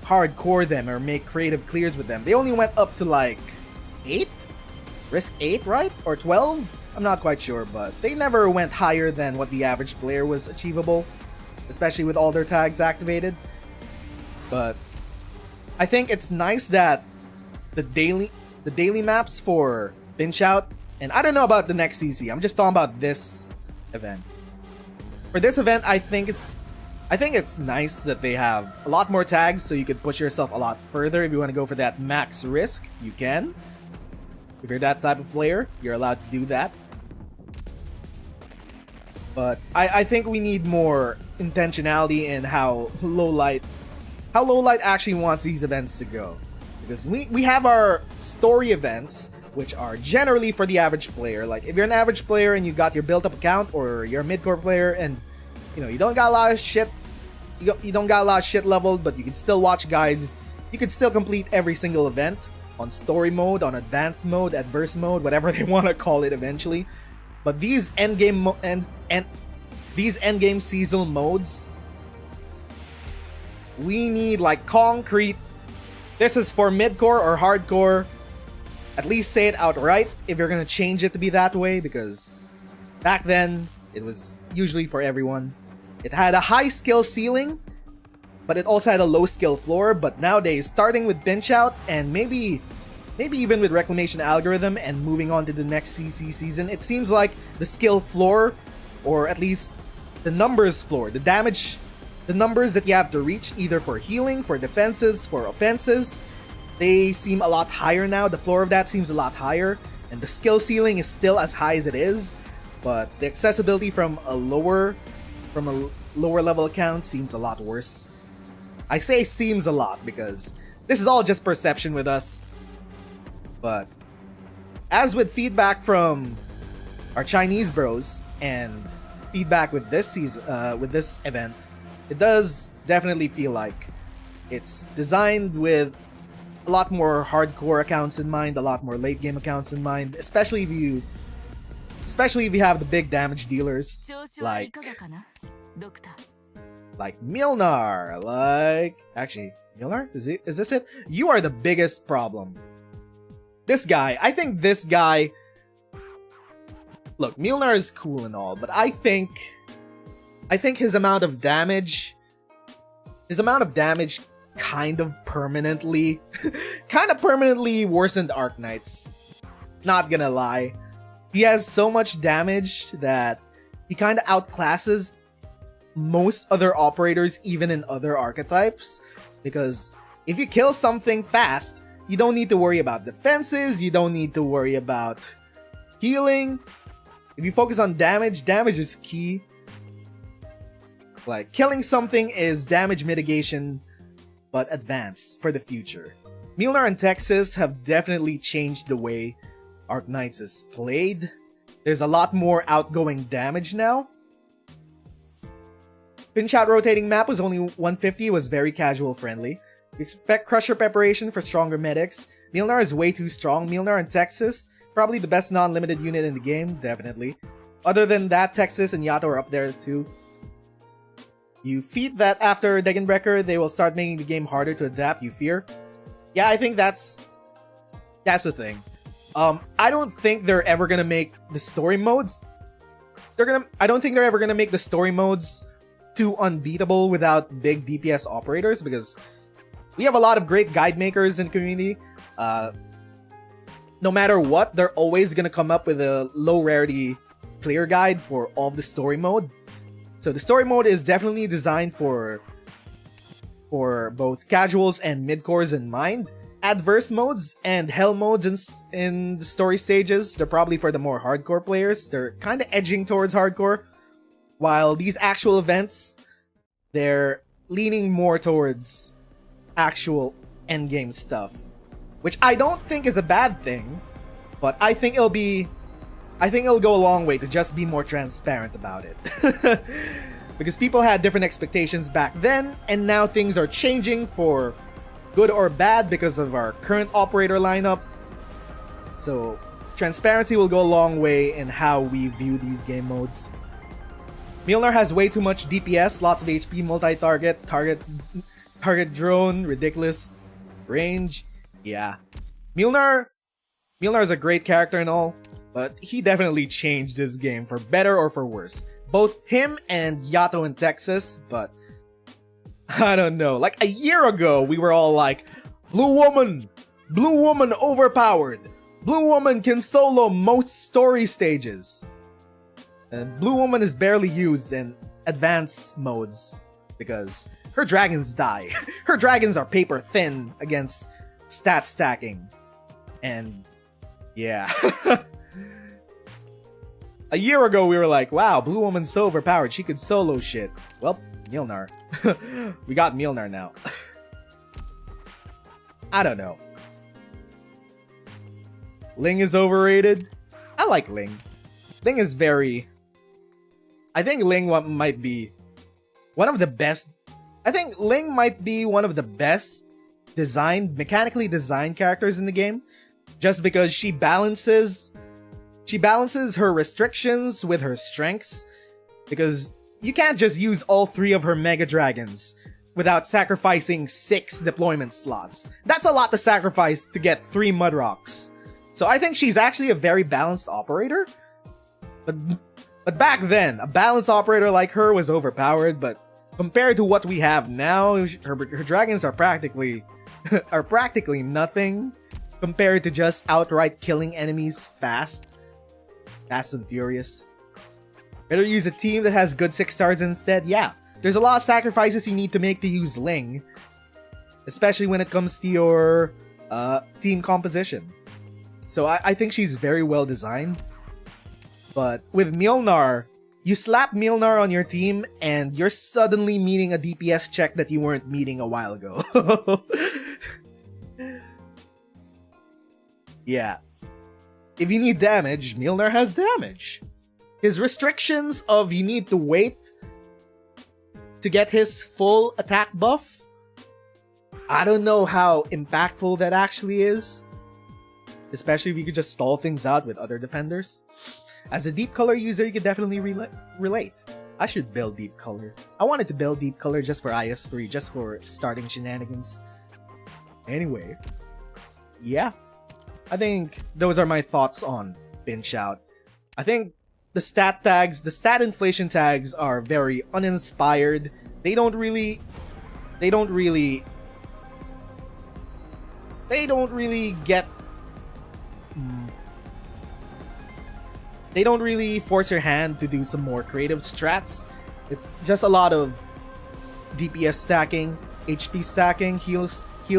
hardcore them or make creative clears with them. They only went up to, 8? Risk 8, right? Or 12? I'm not quite sure, but they never went higher than what the average player was achievable, especially with all their tags activated. But I think it's nice that the daily maps for Pinch Out, and I don't know about the next CC, I'm just talking about this event. For this event, I think it's nice that they have a lot more tags, so you could push yourself a lot further. If you want to go for that max risk, you can. If you're that type of player, you're allowed to do that. But I think we need more intentionality in how Lowlight actually wants these events to go. Because we have our story events, which are generally for the average player. Like, if you're an average player and you got your built-up account, or you're a mid-core player and you don't got a lot of shit, you don't got a lot of shit leveled, but you can still watch guides, you can still complete every single event on story mode, on advanced mode, adverse mode, whatever they want to call it eventually. But these endgame these endgame seasonal modes, we need like concrete. This is for midcore or hardcore. At least say it outright if you're gonna change it to be that way, because back then it was usually for everyone. It had a high skill ceiling, but it also had a low skill floor. But nowadays, starting with Pinch Out and maybe even with Reclamation Algorithm and moving on to the next CC season, it seems like the skill floor, or at least the numbers floor, the numbers that you have to reach either for healing, for defenses, for offenses, they seem a lot higher now. The floor of that seems a lot higher, and the skill ceiling is still as high as it is, but the accessibility from a lower level account seems a lot worse. I say seems a lot because this is all just perception with us. But as with feedback from our Chinese bros and feedback with this season, with this event, it does definitely feel like it's designed with a lot more hardcore accounts in mind, a lot more late game accounts in mind, especially if you have the big damage dealers like Milnar, actually Milnar, is this it? You are the biggest problem. This guy, I think this guy, look, Milnar is cool and all, but I think his amount of damage kind of permanently worsened Arknights. Not gonna lie. He has so much damage that he kind of outclasses most other operators, even in other archetypes, because if you kill something fast, you don't need to worry about defenses, you don't need to worry about healing. If you focus on damage, damage is key. Like, killing something is damage mitigation, but advanced for the future. Milnar and Texas have definitely changed the way Arknights is played. There's a lot more outgoing damage now. Pinch Out rotating map was only 150, was very casual friendly. You expect Crusher preparation for stronger medics. Milnar is way too strong. Milnar and Texas, probably the best non-limited unit in the game, definitely. Other than that, Texas and Yato are up there too. You feed that after Degenbreaker, they will start making the game harder to adapt, you fear? Yeah, I think that's the thing. I don't think they're ever gonna make the story modes. I don't think they're ever gonna make the story modes too unbeatable without big DPS operators, because we have a lot of great guide makers in the community. No matter what, they're always gonna come up with a low rarity clear guide for all of the story mode. So the story mode is definitely designed for both casuals and mid-cores in mind. Adverse modes and hell modes in the story stages, they're probably for the more hardcore players. They're kind of edging towards hardcore. While these actual events, they're leaning more towards actual endgame stuff. Which I don't think is a bad thing, but I think it'll go a long way to just be more transparent about it. Because people had different expectations back then, and now things are changing for good or bad because of our current operator lineup. So transparency will go a long way in how we view these game modes. Milnar has way too much DPS, lots of HP, multi-target, target drone, ridiculous range. Yeah. Milnar is a great character and all, but he definitely changed this game for better or for worse. Both him and Yato in Texas, but I don't know. Like a year ago, we were all like, Blue Woman overpowered. Blue Woman can solo most story stages. And Blue Woman is barely used in advanced modes because her dragons die. Her dragons are paper thin against stat stacking. And yeah. A year ago, we were like, wow, Blue Woman's so overpowered, she could solo shit. Well, Milnar. We got Milnar now. I don't know. Ling is overrated. I like Ling. Ling is very... I think Ling might be one of the best... I think Ling might be one of the best mechanically designed characters in the game. Just because she balances her restrictions with her strengths. Because you can't just use all 3 of her Mega Dragons without sacrificing 6 deployment slots. That's a lot to sacrifice to get 3 Mud Rocks. So I think she's actually a very balanced operator. But back then, a balanced operator like her was overpowered, but compared to what we have now, her dragons are practically nothing compared to just outright killing enemies fast and furious. Better use a team that has good 6 stars instead. Yeah, there's a lot of sacrifices you need to make to use Ling, especially when it comes to your team composition. So I think she's very well designed. But with Mjolnir, you slap Mjolnir on your team and you're suddenly meeting a DPS check that you weren't meeting a while ago. Yeah. If you need damage, Mjolnir has damage. His restrictions of you need to wait to get his full attack buff, I don't know how impactful that actually is. Especially if you could just stall things out with other defenders. As a deep color user, you could definitely relate. I should build deep color. I wanted to build deep color just for IS3, just for starting shenanigans. Anyway, yeah. I think those are my thoughts on Pinch Out. I think the stat tags, the stat inflation tags are very uninspired. They don't really get... They don't really force your hand to do some more creative strats. It's just a lot of DPS stacking, HP stacking, heal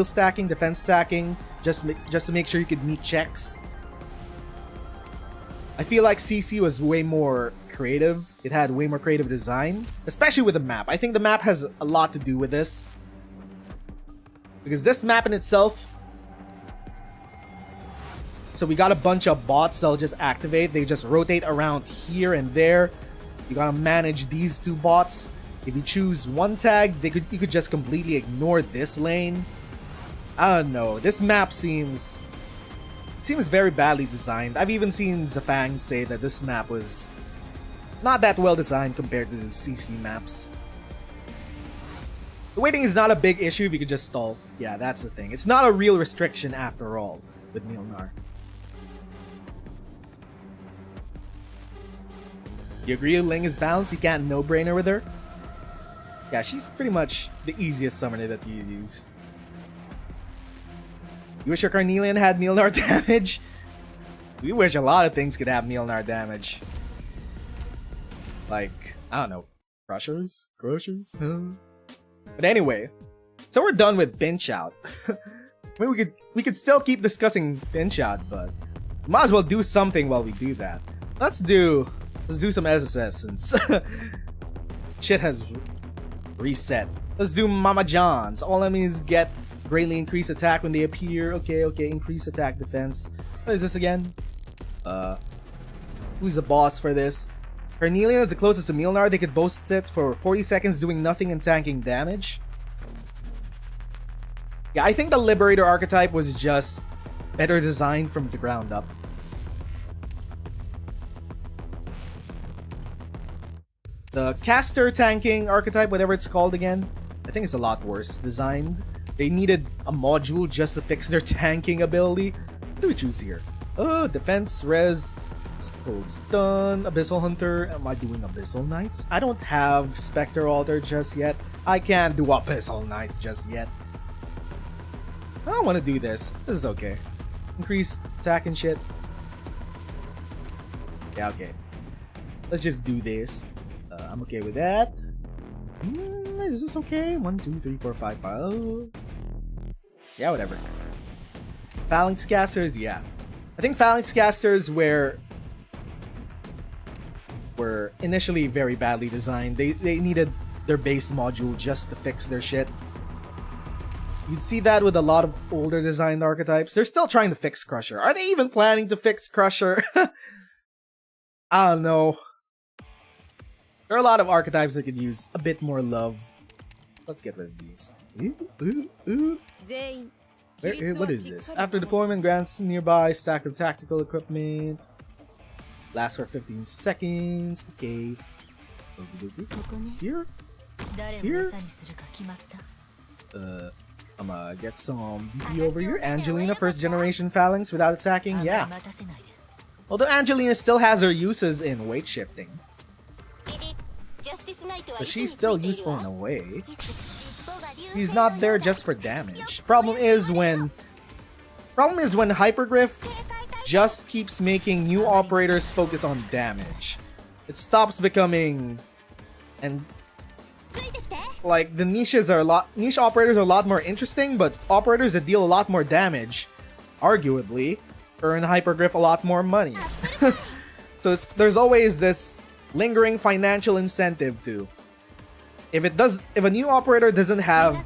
stacking, defense stacking, just to make sure you could meet checks. I feel like CC was way more creative. It had way more creative design, especially with the map. I think the map has a lot to do with this. Because this map in itself... So we got a bunch of bots that'll just activate. They just rotate around here and there. You gotta manage these 2 bots. If you choose one tag, you could just completely ignore this lane. I don't know. This map seems very badly designed. I've even seen Zafang say that this map was not that well designed compared to the CC maps. The waiting is not a big issue if you could just stall. Yeah, that's the thing. It's not a real restriction after all with Mjolnir. You agree Ling is balanced? You can't no-brainer with her? Yeah, she's pretty much the easiest summoner that you use. You wish your Carnelian had Mjolnir damage? We wish a lot of things could have Mjolnir damage. Like, I don't know, crushers? But anyway, so we're done with Pinch Out. I mean, we could still keep discussing Pinch Out, but might as well do something while we do that. Let's do some SSS since shit has reset. Let's do Mama John's. All enemies get greatly increased attack when they appear. Okay, increase attack defense. What is this again? Who's the boss for this? Carnelian is the closest to Mjolnir. They could boast it for 40 seconds doing nothing and tanking damage. Yeah, I think the Liberator archetype was just better designed from the ground up. The caster tanking archetype, whatever it's called again, I think it's a lot worse designed. They needed a module just to fix their tanking ability. What do we choose here? Defense, res, cold stun, Abyssal Hunter. Am I doing Abyssal Knights? I don't have Spectre Altar just yet. I can't do Abyssal Knights just yet. I don't want to do this. This is okay. Increase attack and shit. Yeah, okay. Let's just do this. I'm okay with that. Is this okay? 1, 2, 3, 4, 5, 5. Oh. Yeah, whatever. Phalanx casters, yeah. I think phalanx casters were initially very badly designed. They needed their base module just to fix their shit. You'd see that with a lot of older designed archetypes. They're still trying to fix Crusher. Are they even planning to fix Crusher? I don't know. There are a lot of archetypes that could use a bit more love. Let's get rid of these. What is this? After deployment, grants nearby stack of tactical equipment. Lasts for 15 seconds. Okay. Here? Here? I'ma get some BP over here. Angelina, first generation phalanx without attacking? Yeah. Although Angelina still has her uses in weight shifting. But she's still useful in a way. He's not there just for damage. Problem is when Hypergriff just keeps making new operators focus on damage. It stops becoming, and like the niche operators are a lot more interesting, but operators that deal a lot more damage, arguably, earn Hypergriff a lot more money. So there's always this lingering financial incentive to, if a new operator doesn't have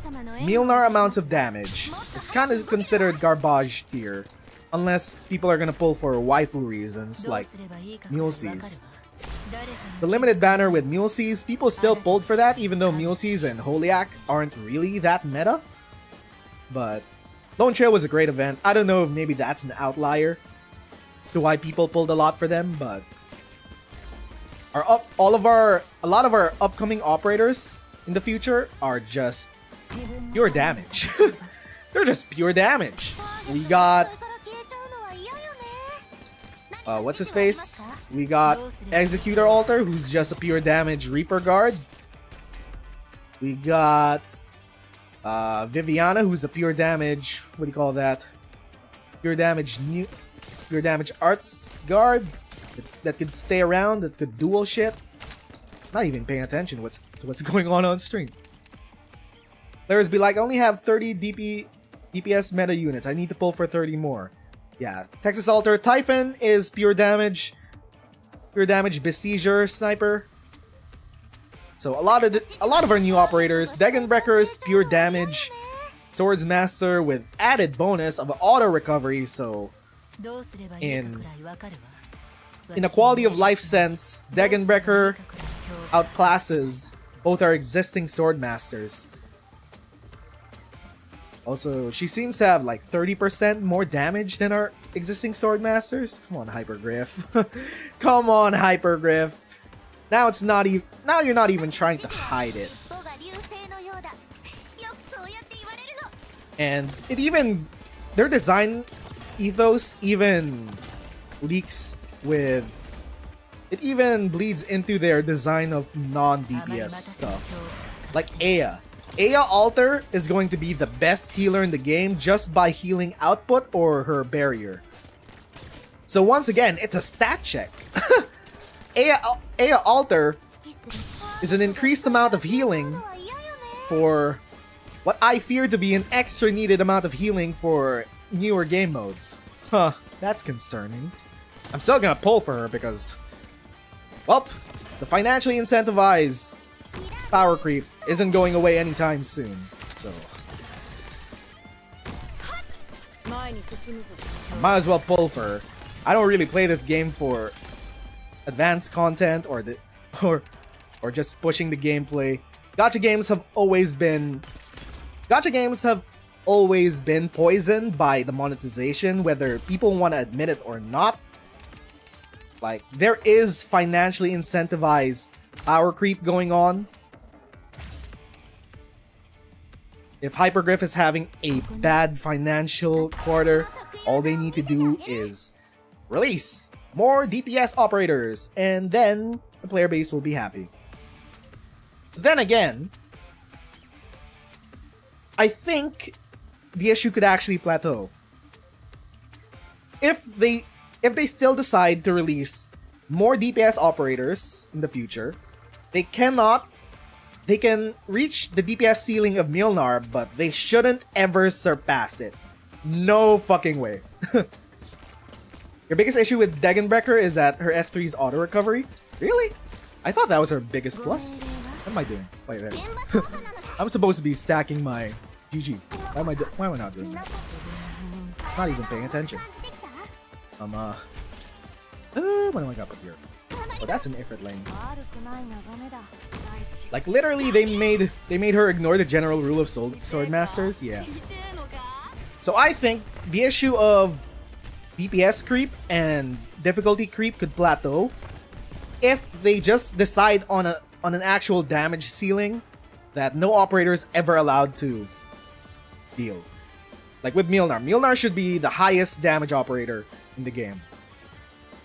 Milnar amounts of damage, it's kind of considered garbage tier, unless people are gonna pull for waifu reasons like Mulesies. The limited banner with Mulesies, people still pulled for that, even though Mulesies and Holiak aren't really that meta. But Lone Trail was a great event. I don't know if maybe that's an outlier to why people pulled a lot for them, but a lot of our upcoming operators in the future are just pure damage. They're just pure damage. We got what's his face? We got Executor Alter, who's just a pure damage Reaper Guard. We got Viviana, who's a pure damage, what do you call that? Pure damage Arts Guard that could stay around, that could dual shit. Not even paying attention to what's going on stream. Players be like, I only have 30 DPS meta units. I need to pull for 30 more. Yeah, Texas Alter Typhon is pure damage Besieger Sniper. So a lot of our new operators, Degenbreaker's pure damage Swords Master with added bonus of auto recovery. So in a quality of life sense, Degenbreaker outclasses both our existing Sword Masters. Also, she seems to have like 30% more damage than our existing Sword Masters. Come on, Hypergriff. Come on, Hypergriff. Now it's not even. Now you're not even trying to hide it. And it even, their design ethos even leaks with. It even bleeds into their design of non-DPS stuff, like Aya. Aya Alter is going to be the best healer in the game just by healing output or her barrier. So once again, it's a stat check. Aya Alter is an increased amount of healing for what I fear to be an extra needed amount of healing for newer game modes. Huh, that's concerning. I'm still gonna pull for her because, well, the financially incentivized power creep isn't going away anytime soon, so might as well pull for her. I don't really play this game for advanced content or just pushing the gameplay. Gacha games have always been poisoned by the monetization, whether people want to admit it or not. Like, there is financially incentivized power creep going on. If Hypergriff is having a bad financial quarter, all they need to do is release more DPS operators, and then the player base will be happy. Then again, I think the issue could actually plateau. If they still decide to release more DPS operators in the future, they can reach the DPS ceiling of Milnar, but they shouldn't ever surpass it. No fucking way. Your biggest issue with Degenbreaker is that her S3's auto recovery? Really? I thought that was her biggest plus. What am I doing? Wait. I'm supposed to be stacking my GG. Why am I not doing that? Not even paying attention. What do I got up here? Oh, that's an Ifrit lane. Like, literally, they made her ignore the general rule of Sword Masters? Yeah. So I think the issue of DPS creep and difficulty creep could plateau if they just decide on on an actual damage ceiling that no operator is ever allowed to deal. Like with Mjolnir. Mjolnir should be the highest damage operator in the game.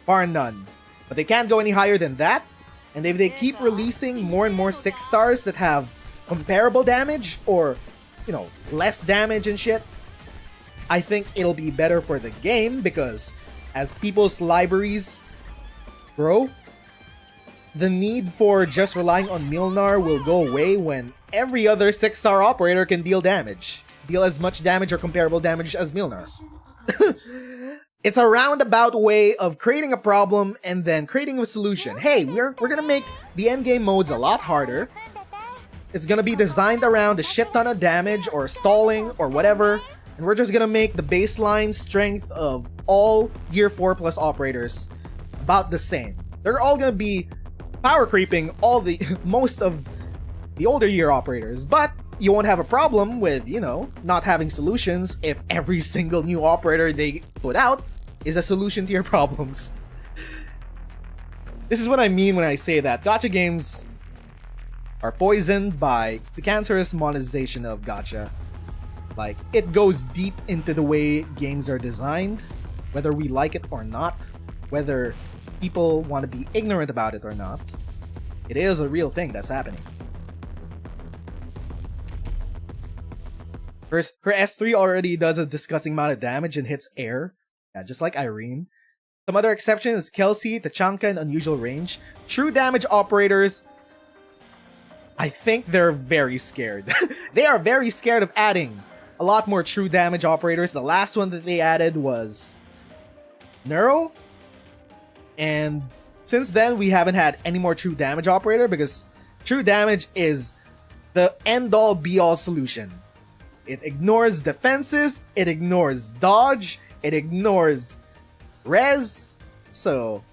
Bar none. But they can't go any higher than that. And if they keep releasing more and more 6 stars that have comparable damage or, you know, less damage and shit, I think it'll be better for the game because as people's libraries grow, the need for just relying on Mjolnir will go away when every other 6-star operator can deal damage. Deal as much damage or comparable damage as Mjolnir. It's a roundabout way of creating a problem and then creating a solution. Hey, we're gonna make the endgame modes a lot harder. It's gonna be designed around a shit ton of damage or stalling or whatever. And we're just gonna make the baseline strength of all Year 4 plus operators about the same. They're all gonna be power creeping all the most of the older year operators, but you won't have a problem with, you know, not having solutions if every single new operator they put out is a solution to your problems. This is what I mean when I say that gacha games are poisoned by the cancerous monetization of gacha. Like, it goes deep into the way games are designed, whether we like it or not, whether people want to be ignorant about it or not. It is a real thing that's happening. Her S3 already does a disgusting amount of damage and hits air. Yeah, just like Irene. Some other exceptions: Kelsey, Tachanka, and Unusual Range. True damage operators, I think they're very scared. They are very scared of adding a lot more true damage operators. The last one that they added was Neuro. And since then, we haven't had any more true damage operator because true damage is the end-all be-all solution. It ignores defenses, it ignores dodge, it ignores res. So,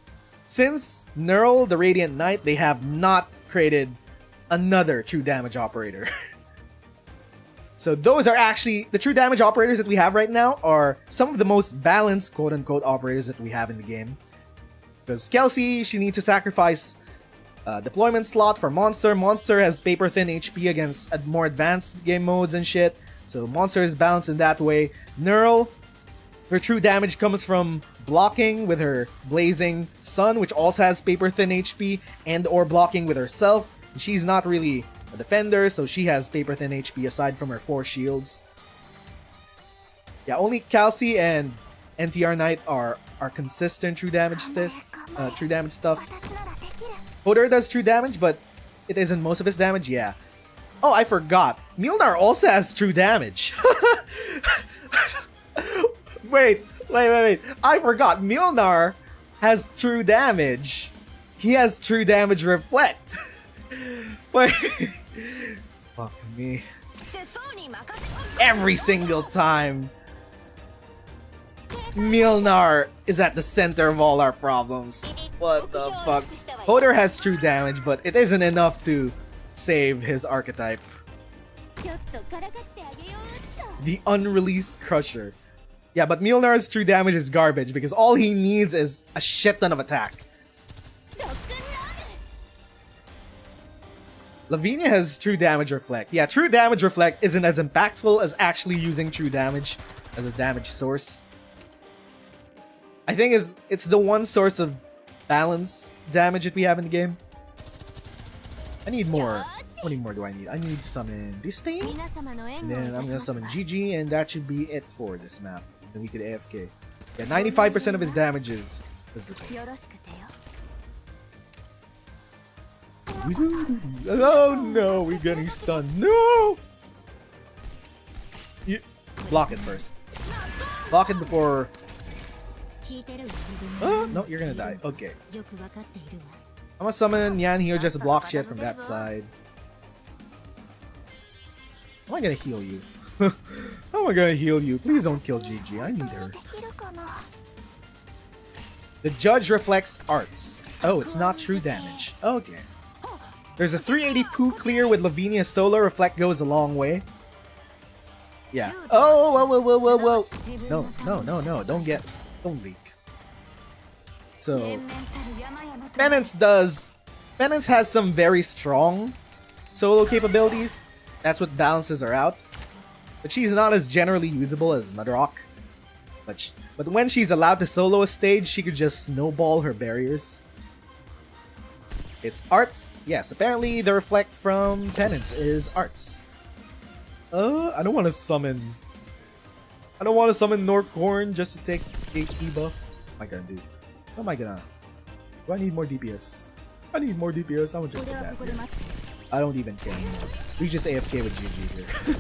since Neural, the Radiant Knight, they have not created another true damage operator. So those are actually, the true damage operators that we have right now are some of the most balanced quote-unquote operators that we have in the game. Because Kelsey, she needs to sacrifice deployment slot for Monster. Monster has paper-thin HP against more advanced game modes and shit. So Monster is balanced in that way. Neural, her true damage comes from blocking with her Blazing Sun, which also has paper-thin HP, and or blocking with herself. She's not really a defender, so she has paper-thin HP aside from her 4 shields. Yeah, only Kelsey and NTR Knight are consistent true damage stuff. Hodor does true damage, but it isn't most of his damage. Yeah. Oh, I forgot. Mjolnir also has true damage. Wait. I forgot. Mjolnir has true damage. He has true damage reflect. Wait. Fuck me. Every single time. Mjolnir is at the center of all our problems. What the fuck? Hodor has true damage, but it isn't enough to save his archetype. The unreleased Crusher. Yeah, but Mjolnir's true damage is garbage because all he needs is a shit ton of attack. Lavinia has true damage reflect. Yeah, true damage reflect isn't as impactful as actually using true damage as a damage source. I think it's the one source of balance damage that we have in the game. I need more. How many more do I need? I need to summon this thing. And then I'm gonna summon GG, and that should be it for this map. Then we could AFK. Yeah, 95% of his damage is physical. Oh no, we're getting stunned. No! You block it first. Block it before. Oh, no, you're gonna die. Okay. I'm gonna summon Yan here just to block shit from that side. How am I gonna heal you? How am I gonna heal you? Please don't kill Gigi. I need her. The Judge reflects arts. Oh, it's not true damage. Okay. There's a 380 poo clear with Lavinia solo. Reflect goes a long way. Yeah. Oh, whoa. No. Don't leak. So, Penance does Penance has some very strong solo capabilities. That's what balances her out. But she's not as generally usable as Mudrock. But when she's allowed to solo a stage, she could just snowball her barriers. It's arts. Yes, apparently the reflect from Penance is arts. I don't want to summon. I don't want to summon Norcorn just to take HP buff. What am I gonna do? What am I gonna? Do I need more DPS? I need more DPS. I would just put that here. I don't even care anymore. We just AFK with GG here.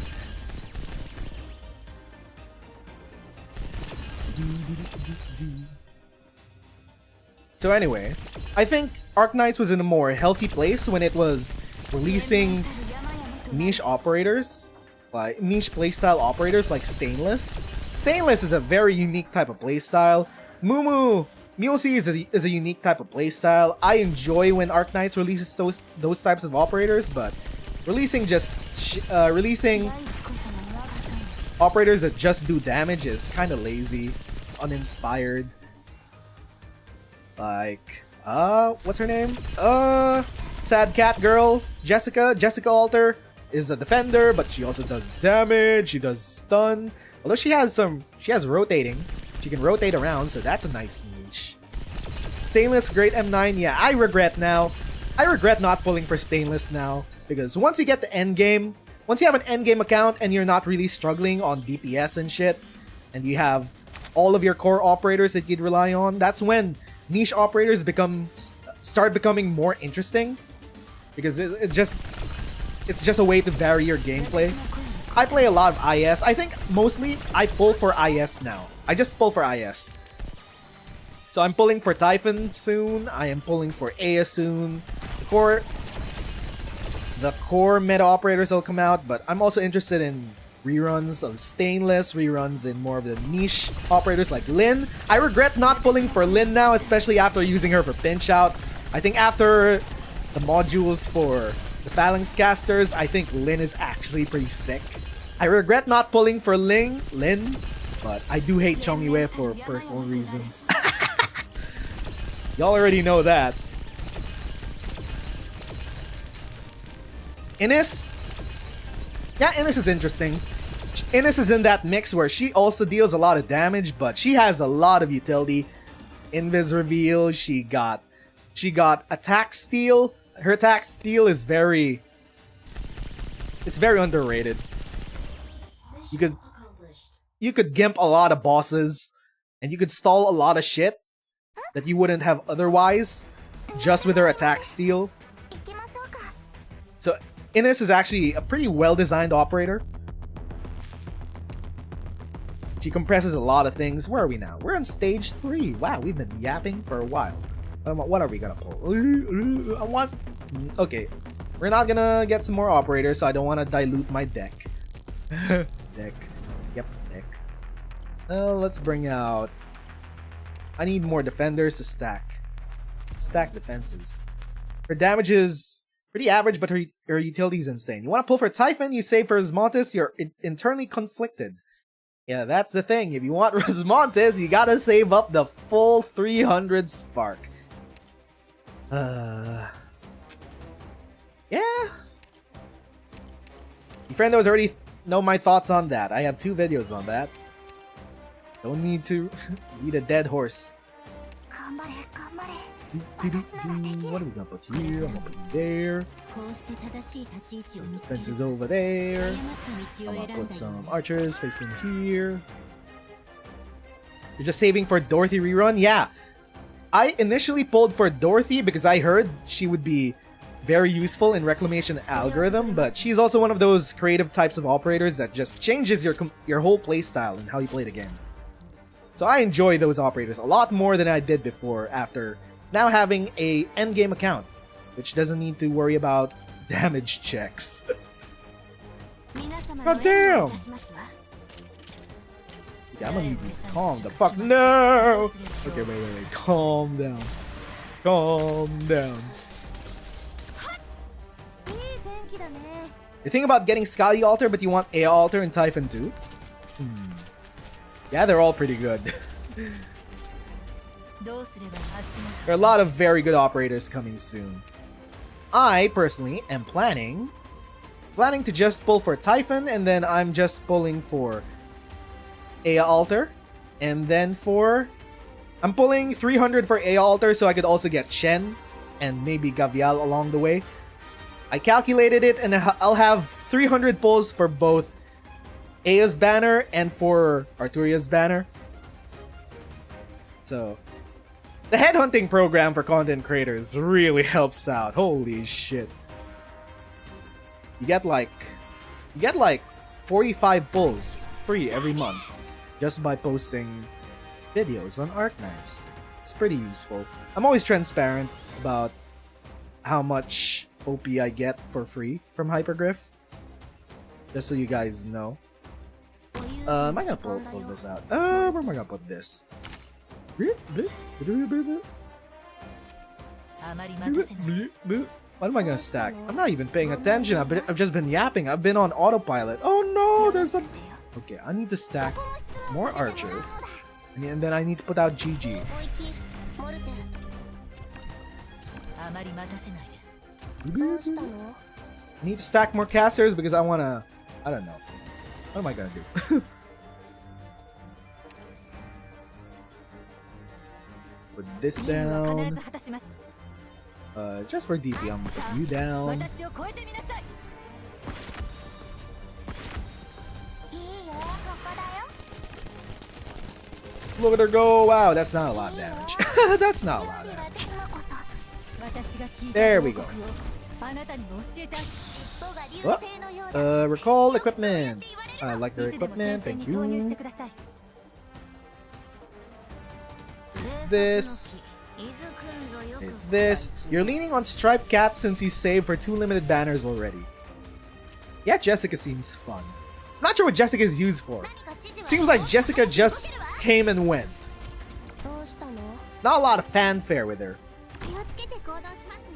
So anyway, I think Arknights was in a more healthy place when it was releasing niche operators, like niche playstyle operators like Stainless. Stainless is a very unique type of playstyle. Mulesi is a unique type of playstyle. I enjoy when Arknights releases those types of operators, but releasing releasing operators that just do damage is kind of lazy, uninspired. Like, what's her name? Sad cat girl, Jessica. Jessica Alter is a defender, but she also does damage. She does stun. Although she has rotating. She can rotate around, so that's a nice niche. Stainless, great M9. Yeah, I regret not pulling for Stainless now, because once you get the end game, once you have an end game account and you're not really struggling on DPS and shit, and you have all of your core operators that you'd rely on, that's when niche operators start becoming more interesting, because it's just a way to vary your gameplay. I play a lot of IS. I think mostly I pull for IS now. I just pull for IS. So I'm pulling for Typhon soon. I am pulling for Aya soon. The core meta operators will come out, but I'm also interested in reruns of Stainless, reruns in more of the niche operators like Lin. I regret not pulling for Lin now, especially after using her for pinch out. I think after the modules for the Phalanx casters, I think Lin is actually pretty sick. I regret not pulling for Lin, but I do hate Chongyue for personal reasons. Y'all already know that. Innis? Yeah, Innis is interesting. Innis is in that mix where she also deals a lot of damage, but she has a lot of utility. Invis reveal, she got attack steal. Her attack steal is very underrated. You could gimp a lot of bosses, and you could stall a lot of shit that you wouldn't have otherwise, just with her attack steal. So Innis is actually a pretty well-designed operator. She compresses a lot of things. Where are we now? We're on stage 3. Wow, we've been yapping for a while. What are we gonna pull? Okay, we're not gonna get some more operators, so I don't want to dilute my deck. Deck. Let's bring out... I need more defenders to stack defenses. Her damage is pretty average, but her utility is insane. You want to pull for Typhon, you save for Rosmontis, you're internally conflicted. Yeah, that's the thing. If you want Rosmontis, you gotta save up the full 300 spark. Yeah. You friendos already know my thoughts on that. I have 2 videos on that. Don't need to beat a dead horse. What are we gonna put here? I'm gonna put you there. Some defenses over there. I'm gonna put some archers facing here. You're just saving for Dorothy rerun? Yeah. I initially pulled for Dorothy because I heard she would be very useful in Reclamation algorithm, but she's also one of those creative types of operators that just changes your whole playstyle and how you play the game. So I enjoy those operators a lot more than I did before, after now having a endgame account, which doesn't need to worry about damage checks. God damn! Okay, I'm gonna need you to calm the fuck. No! Okay, wait. Calm down. Calm down. You think about getting Sky Alter, but you want A Alter and Typhon too? Yeah, they're all pretty good. There are a lot of very good operators coming soon. I personally am planning to just pull for Typhon, and then I'm just pulling for Ea Altar, and then I'm pulling 300 for Ea Altar so I could also get Shen and maybe Gavial along the way. I calculated it, and I'll have 300 pulls for both Ea's banner and for Arturia's banner. So the headhunting program for content creators really helps out. Holy shit. You get like 45 pulls free every month just by posting videos on Arknights. It's pretty useful. I'm always transparent about how much OP I get for free from Hypergriff, just so you guys know. Am I gonna pull this out? Where am I gonna put this? What am I gonna stack? I'm not even paying attention. I've just been yapping. I've been on autopilot. Oh no, there's a... Okay, I need to stack more archers. And then I need to put out GG. I need to stack more casters because I wanna... I don't know. What am I gonna do? Put this down. Just for DP, I'm gonna put you down. Look at her go! Wow, that's not a lot of damage. That's not a lot of damage. There we go. Oh, recall equipment. I like their equipment. Thank you. This. This. You're leaning on Striped Cat since he's saved for 2 limited banners already. Yeah, Jessica seems fun. I'm not sure what Jessica is used for. Seems like Jessica just came and went. Not a lot of fanfare with her.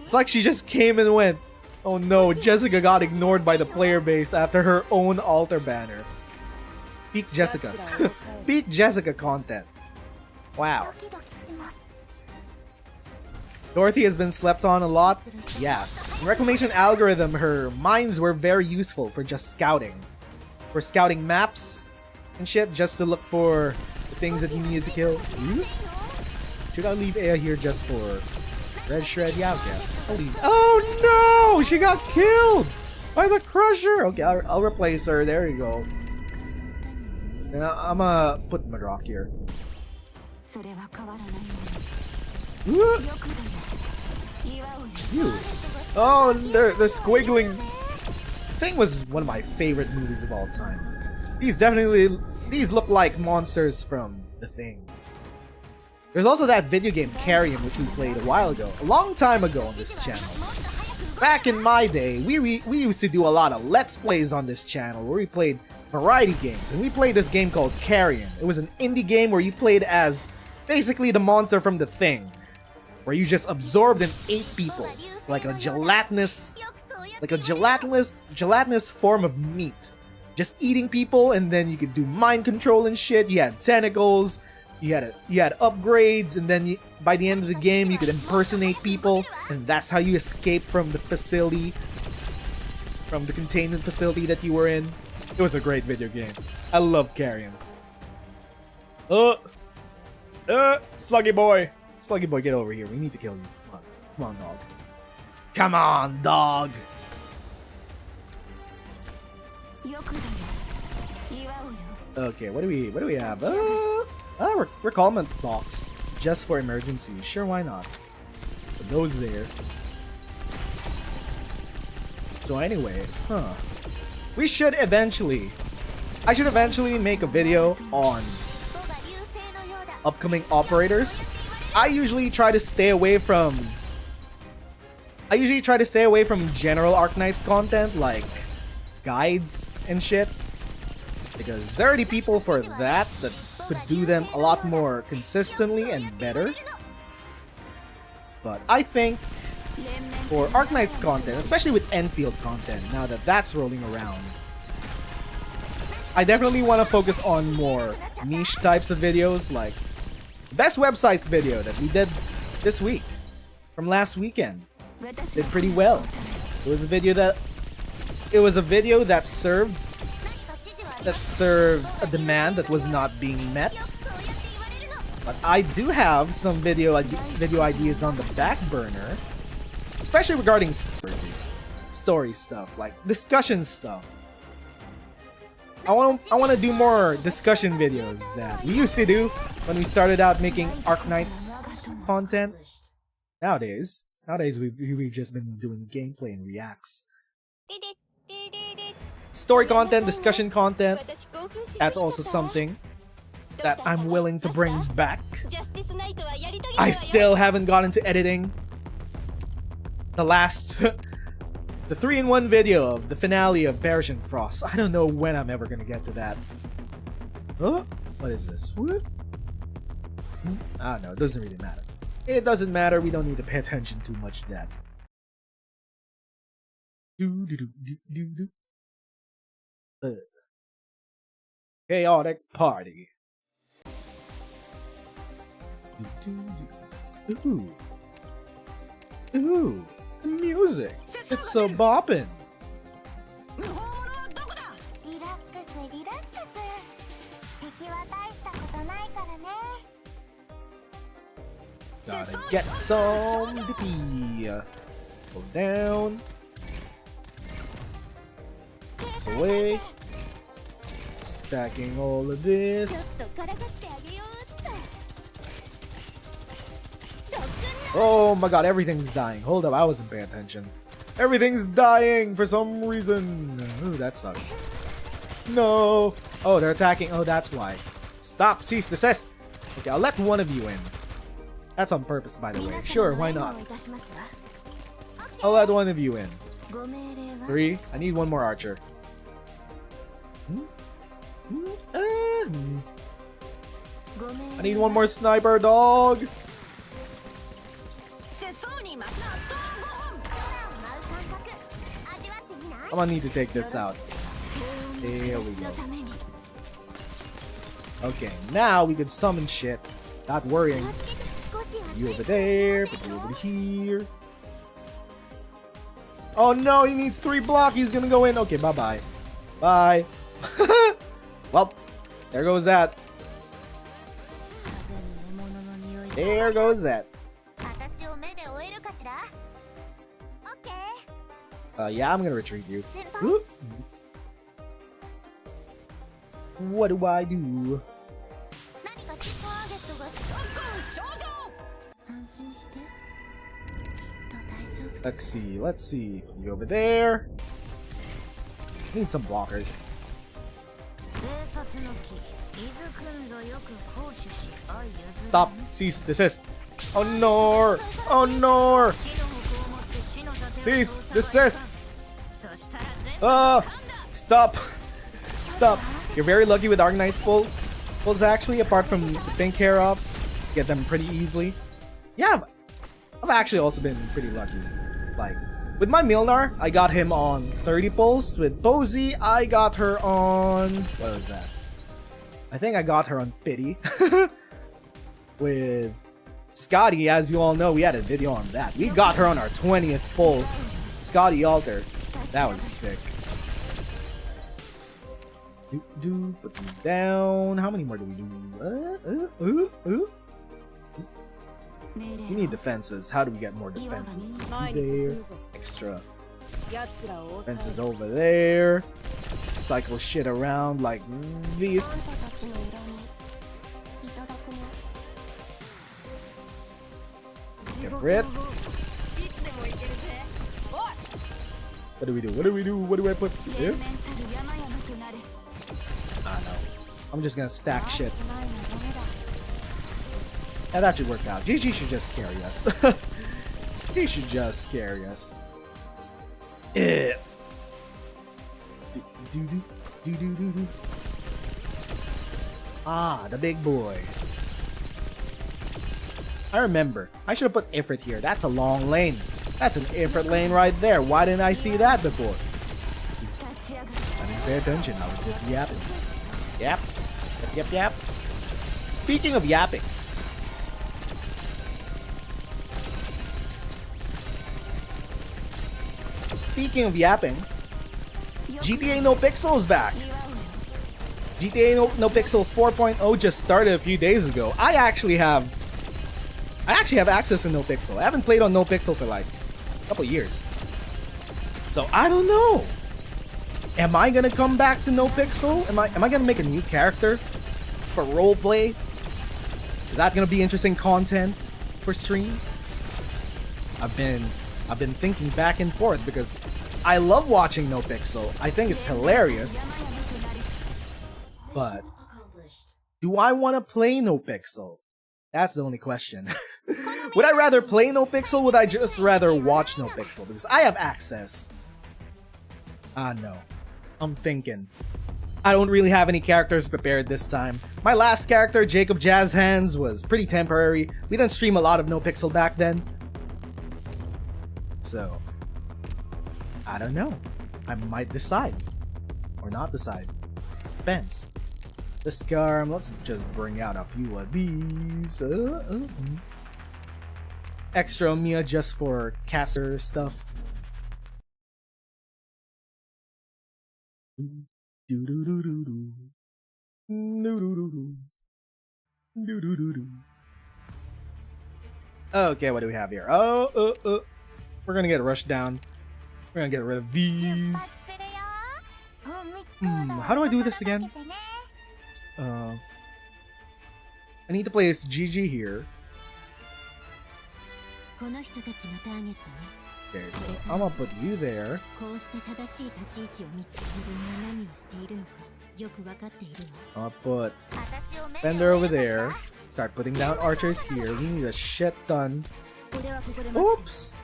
It's like she just came and went. Oh no, Jessica got ignored by the player base after her own altar banner. Peak Jessica. Peak Jessica content. Wow. Dorothy has been slept on a lot. Yeah. In Reclamation Algorithm, her mines were very useful for just scouting. For scouting maps and shit, just to look for the things that you needed to kill. Should I leave Ea here just for Red Shred? Yeah, okay. I'll leave. Oh no! She got killed by the Crusher! Okay, I'll replace her. There you go. And I'm gonna put my rock here. Oh, the squiggling thing was one of my favorite movies of all time. These look like monsters from The Thing. There's also that video game Carrion, which we played a while ago, a long time ago on this channel. Back in my day, we used to do a lot of Let's Plays on this channel where we played variety games, and we played this game called Carrion. It was an indie game where you played as basically the monster from The Thing, where you just absorbed and ate people like a gelatinous form of meat. Just eating people, and then you could do mind control and shit. You had tentacles, you had upgrades, and then by the end of the game you could impersonate people, and that's how you escape from the facility, from the containment facility that you were in. It was a great video game. I loved Carrion. Sluggy boy, get over here. We need to kill you. Come on, dog. Come on, dog. Okay, what do we have? Recallment box, just for emergencies. Sure, why not? Put those there. So anyway, I should eventually make a video on upcoming operators. I usually try to stay away from general Arknights content like guides and shit, because there are already people for that could do them a lot more consistently and better. But I think for Arknights content, especially with Enfield content, now that that's rolling around, I definitely want to focus on more niche types of videos, like the best websites video that we did this week from last weekend. did pretty well. It was a video that served a demand that was not being met. But I do have some video ideas on the back burner, especially regarding story stuff, like discussion stuff. I want to do more discussion videos that we used to do when we started out making Arknights content. Nowadays we've just been doing gameplay and reacts. Story content, discussion content, that's also something that I'm willing to bring back. I still haven't gotten to editing the 3-in-1 video of the finale of Persian Frost. I don't know when I'm ever gonna get to that. Oh, what is this? What? I don't know, it doesn't really matter. It doesn't matter, we don't need to pay attention too much to that. Chaotic party. Ooh. Ooh. The music. It's so boppin'. Gotta get some DP. Go down. This away. Stacking all of this. Oh my god, everything's dying. Hold up, I wasn't paying attention. Everything's dying for some reason. Ooh, that sucks. No. Oh, they're attacking. Oh, that's why. Stop, cease, desist. Okay, I'll let one of you in. That's on purpose, by the way. Sure, why not? I'll let one of you in. 3. I need one more archer. I need one more sniper, dog. I'm gonna need to take this out. There we go. Okay, now we can summon shit. Not worrying. You over there, put you over here. Oh no, he needs 3 block. He's gonna go in. Okay, bye-bye. Bye. Well, there goes that. There goes that. Yeah, I'm gonna retreat you. Whoop. What do I do? Let's see. You over there? Need some blockers. Stop. Cease. Desist. Oh no! Oh no! Cease. Desist. Stop. Stop. You're very lucky with Arknights pulls actually, apart from the pink hair ops. Get them pretty easily. Yeah, I've actually also been pretty lucky. Like, with my Milnar, I got him on 30 pulls. With Posey, I got her on... what was that? I think I got her on Pity. With Scotty, as you all know, we had a video on that. We got her on our 20th pull. Scotty Alter. That was sick. Put them down. How many more do we do? We need defenses. How do we get more defenses? There. Extra. Defenses over there. Cycle shit around like this. Get rid. What do we do? What do we do? What do I put here? I don't know. I'm just gonna stack shit. Yeah, that should work out. GG should just carry us. He should just carry us. Yeah. Ah, the big boy. I remember. I should have put Ifrit here. That's a long lane. That's an Ifrit lane right there. Why didn't I see that before? I didn't pay attention. I was just yapping. Yap. Yap. Speaking of yapping. Speaking of yapping, GTA No Pixel is back. GTA No Pixel 4.0 just started a few days ago. I actually have access to No Pixel. I haven't played on No Pixel for like a couple years. So I don't know. Am I gonna come back to No Pixel? Am I gonna make a new character for roleplay? Is that gonna be interesting content for stream? I've been thinking back and forth because I love watching No Pixel. I think it's hilarious. But do I want to play No Pixel? That's the only question. Would I rather play No Pixel? Would I just rather watch No Pixel? Because I have access. No. I'm thinking. I don't really have any characters prepared this time. My last character, Jacob Jazz Hands, was pretty temporary. We didn't stream a lot of No Pixel back then. So, I don't know. I might decide. Or not decide. Depends. Discard. Let's just bring out a few of these. Extra Mia just for caster stuff. Okay, what do we have here? We're gonna get rushed down. We're gonna get rid of these. How do I do this again? I need to place GG here. Okay, so I'm gonna put you there. I'll put Fender over there. Start putting down archers here. We need a shit ton. Oops.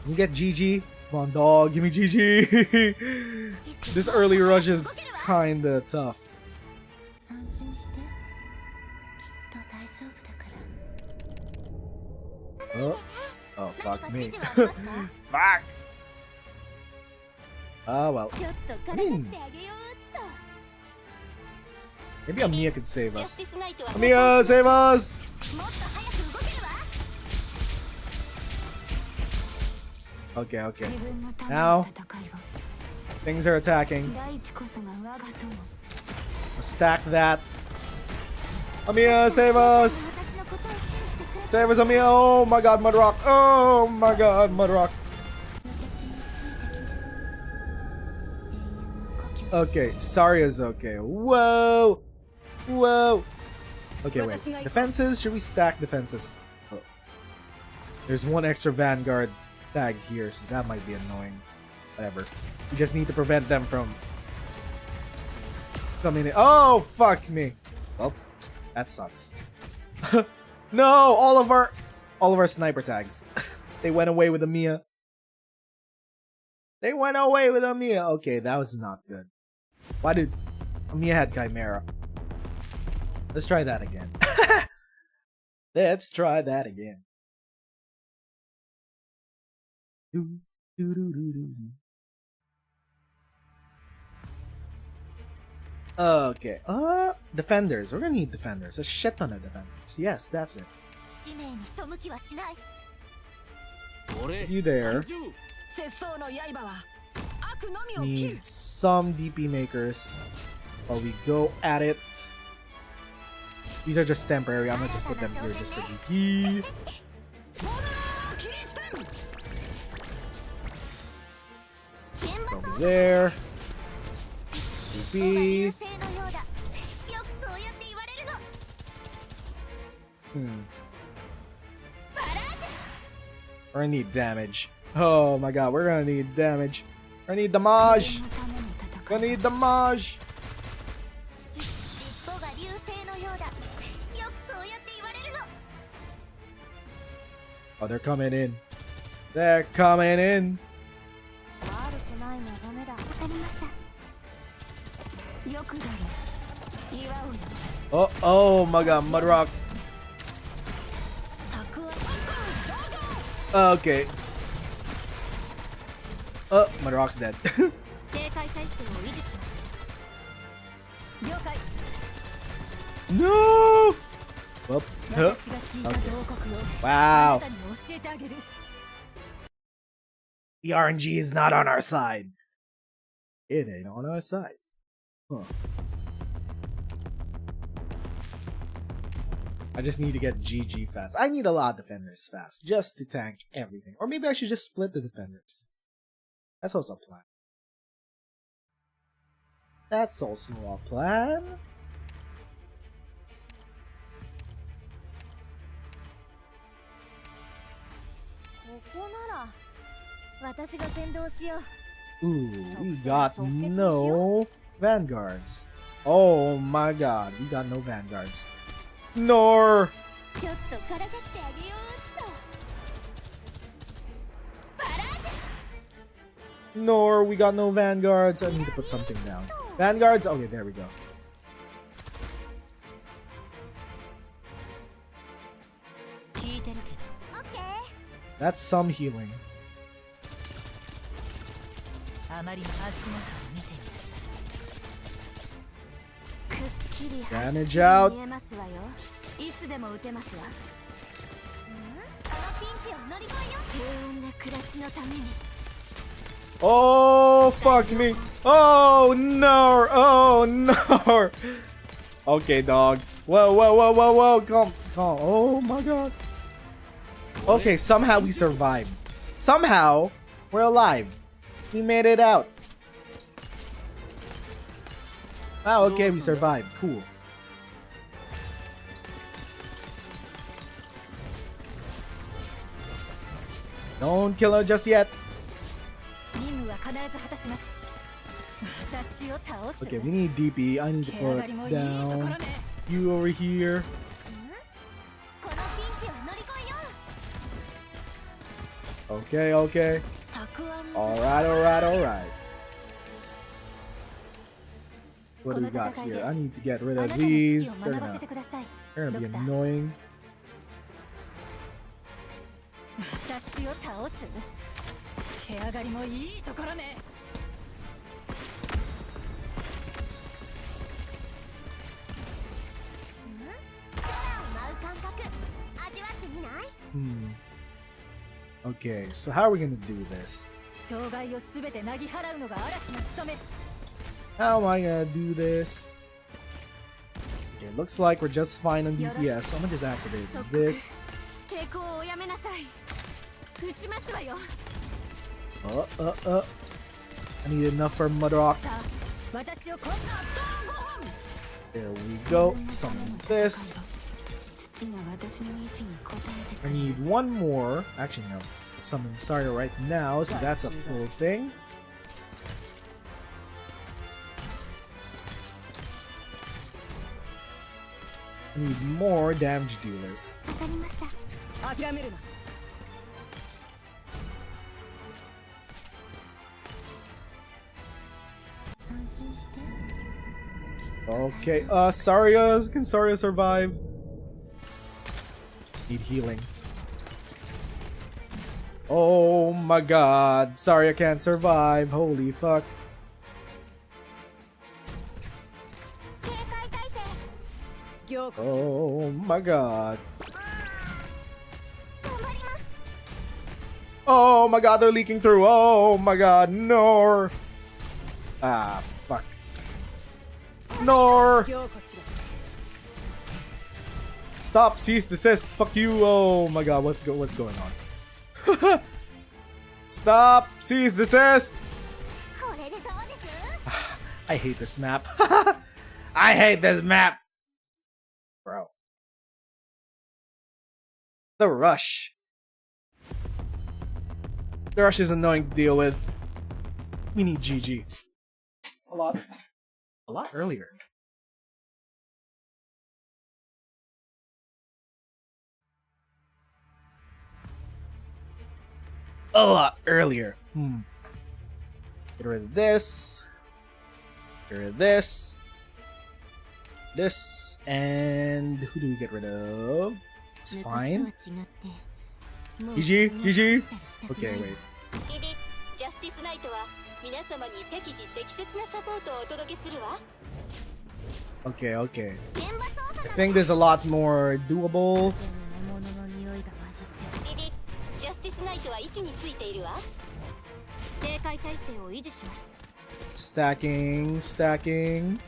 You get GG. Come on, dog. Give me GG. This early rush is kinda tough. Oh, fuck me. Fuck! Oh, well. I mean, maybe Amiya could save us. Amiya, save us! Okay, okay. Now, things are attacking. Stack that. Amiya, save us! Save us, Amiya! Oh my god, Mudrock! Oh my god, Mudrock! Okay, Saria's okay. Whoa! Whoa! Okay, wait. Defenses? Should we stack defenses? Oh. There's one extra Vanguard tag here, so that might be annoying. Whatever. We just need to prevent them from coming in. Oh, fuck me! Well, that sucks. No! All of our sniper tags. They went away with Amiya. They went away with Amiya. Okay, that was not good. Why did Amiya had Chimera? Let's try that again. Let's try that again. Okay. Defenders. We're gonna need defenders. A shit ton of defenders. Yes, that's it. You there. Need some DP makers while we go at it. These are just temporary. I'm gonna just put them here just for DP. Over there. DP. We're gonna need damage. Oh my god, we're gonna need damage. We're gonna need damage. Gonna need damage. Oh, they're coming in. They're coming in. Oh my god, Mudrock. Okay. Mudrock's dead. No! Whoop. Huh. Okay. Wow. The RNG is not on our side. It ain't on our side. Huh. I just need to get GG fast. I need a lot of defenders fast just to tank everything. Or maybe I should just split the defenders. That's also a plan. That's also a plan. Ooh, we got no vanguards. Oh my god, we got no vanguards. Nor. Nor, we got no vanguards. I need to put something down. Vanguards? Okay, there we go. That's some healing. Damage out. Oh, fuck me. Oh, no. Oh, no. Okay, dog. Whoa, whoa, whoa, whoa, whoa. Come. Oh, my God. Okay, somehow we survived. Somehow, we're alive. We made it out. Oh, okay, we survived. Cool. Don't kill her just yet. Okay, we need DP. I need to put down you over here. Okay, okay. Alright. What do we got here? I need to get rid of these. They're gonna be annoying. Okay, so how are we gonna do this? How am I gonna do this? Okay, looks like we're just fine on DPS. So I'm gonna just activate this. I need enough for Mudrock. There we go. Summon this. I need one more. Actually, no. Summon Sarya right now, so that's a full thing. I need more damage dealers. Okay, Sarya, can Sarya survive? Need healing. Oh my god, Sarya can't survive. Holy fuck. Oh my god. Oh my god, they're leaking through. Oh my god, no. Ah, fuck. No. Stop, cease, desist. Fuck you. Oh my god, what's going on? Stop, cease, desist. I hate this map. I hate this map. Bro. The rush. The rush is annoying to deal with. We need GG. A lot earlier. A lot earlier. Get rid of this. Get rid of this. This. And who do we get rid of? It's fine. GG. Okay, wait. Okay. I think there's a lot more doable. Stacking, stacking.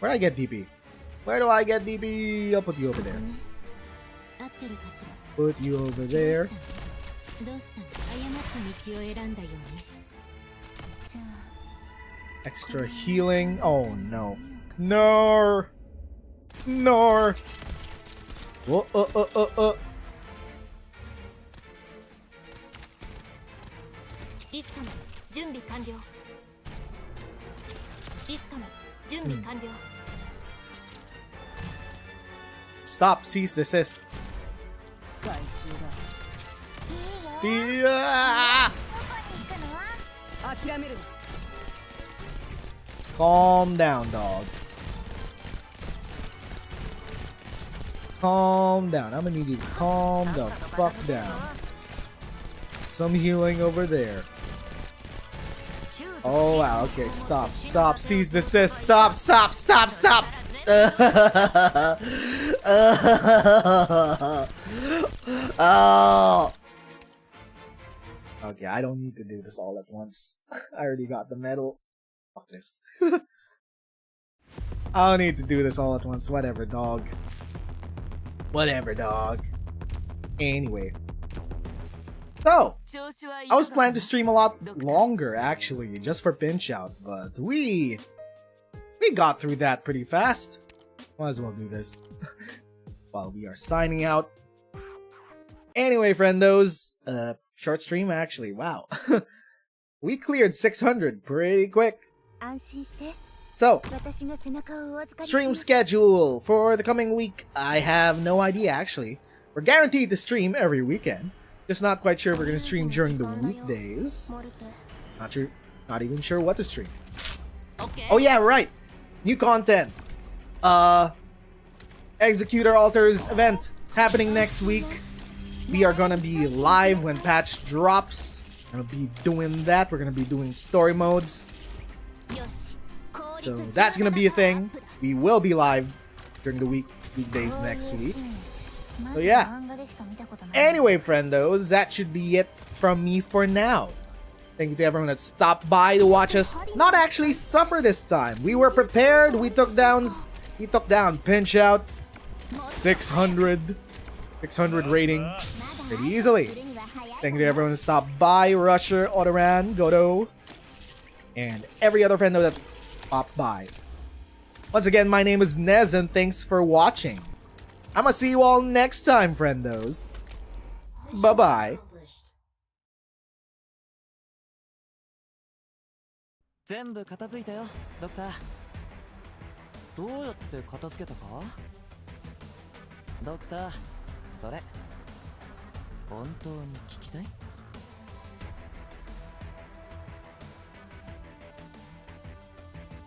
Where do I get DP? Where do I get DP? I'll put you over there. Put you over there. Extra healing. Oh no. No. No. Oh. リスカム準備完了。リスカム準備完了。Stop, cease, desist. Calm down, dog. Calm down. I'm gonna need you to calm the fuck down. Some healing over there. Oh wow, okay, stop, cease, desist, stop. Oh. Okay, I don't need to do this all at once. I already got the medal. Fuck this. I don't need to do this all at once. Whatever, dog. Anyway. So, I was planning to stream a lot longer, actually, just for Pinch Out, but we got through that pretty fast. Might as well do this while we are signing out. Anyway, friendos, short stream, actually, wow. We cleared 600 pretty quick. So, stream schedule for the coming week, I have no idea, actually. We're guaranteed to stream every weekend. Just not quite sure if we're gonna stream during the weekdays. Not even sure what to stream. Oh yeah, right! New content! Executor Altars event happening next week. We are gonna be live when patch drops. We're gonna be doing that. We're gonna be doing story modes. So that's gonna be a thing. We will be live during the weekdays next week. So yeah. Anyway, friendos, that should be it from me for now. Thank you to everyone that stopped by to watch us not actually suffer this time. We were prepared. We took down Pinch Out 600 rating pretty easily. Thank you to everyone that stopped by, Rusher, Odoran, Godo, and every other friendo that popped by. Once again, my name is Nez, and thanks for watching. I'ma see you all next time, friendos. Bye-bye. 全部片付いたよ、ドクター。どうやって片付けたか？ドクター、それ本当に聞きたい？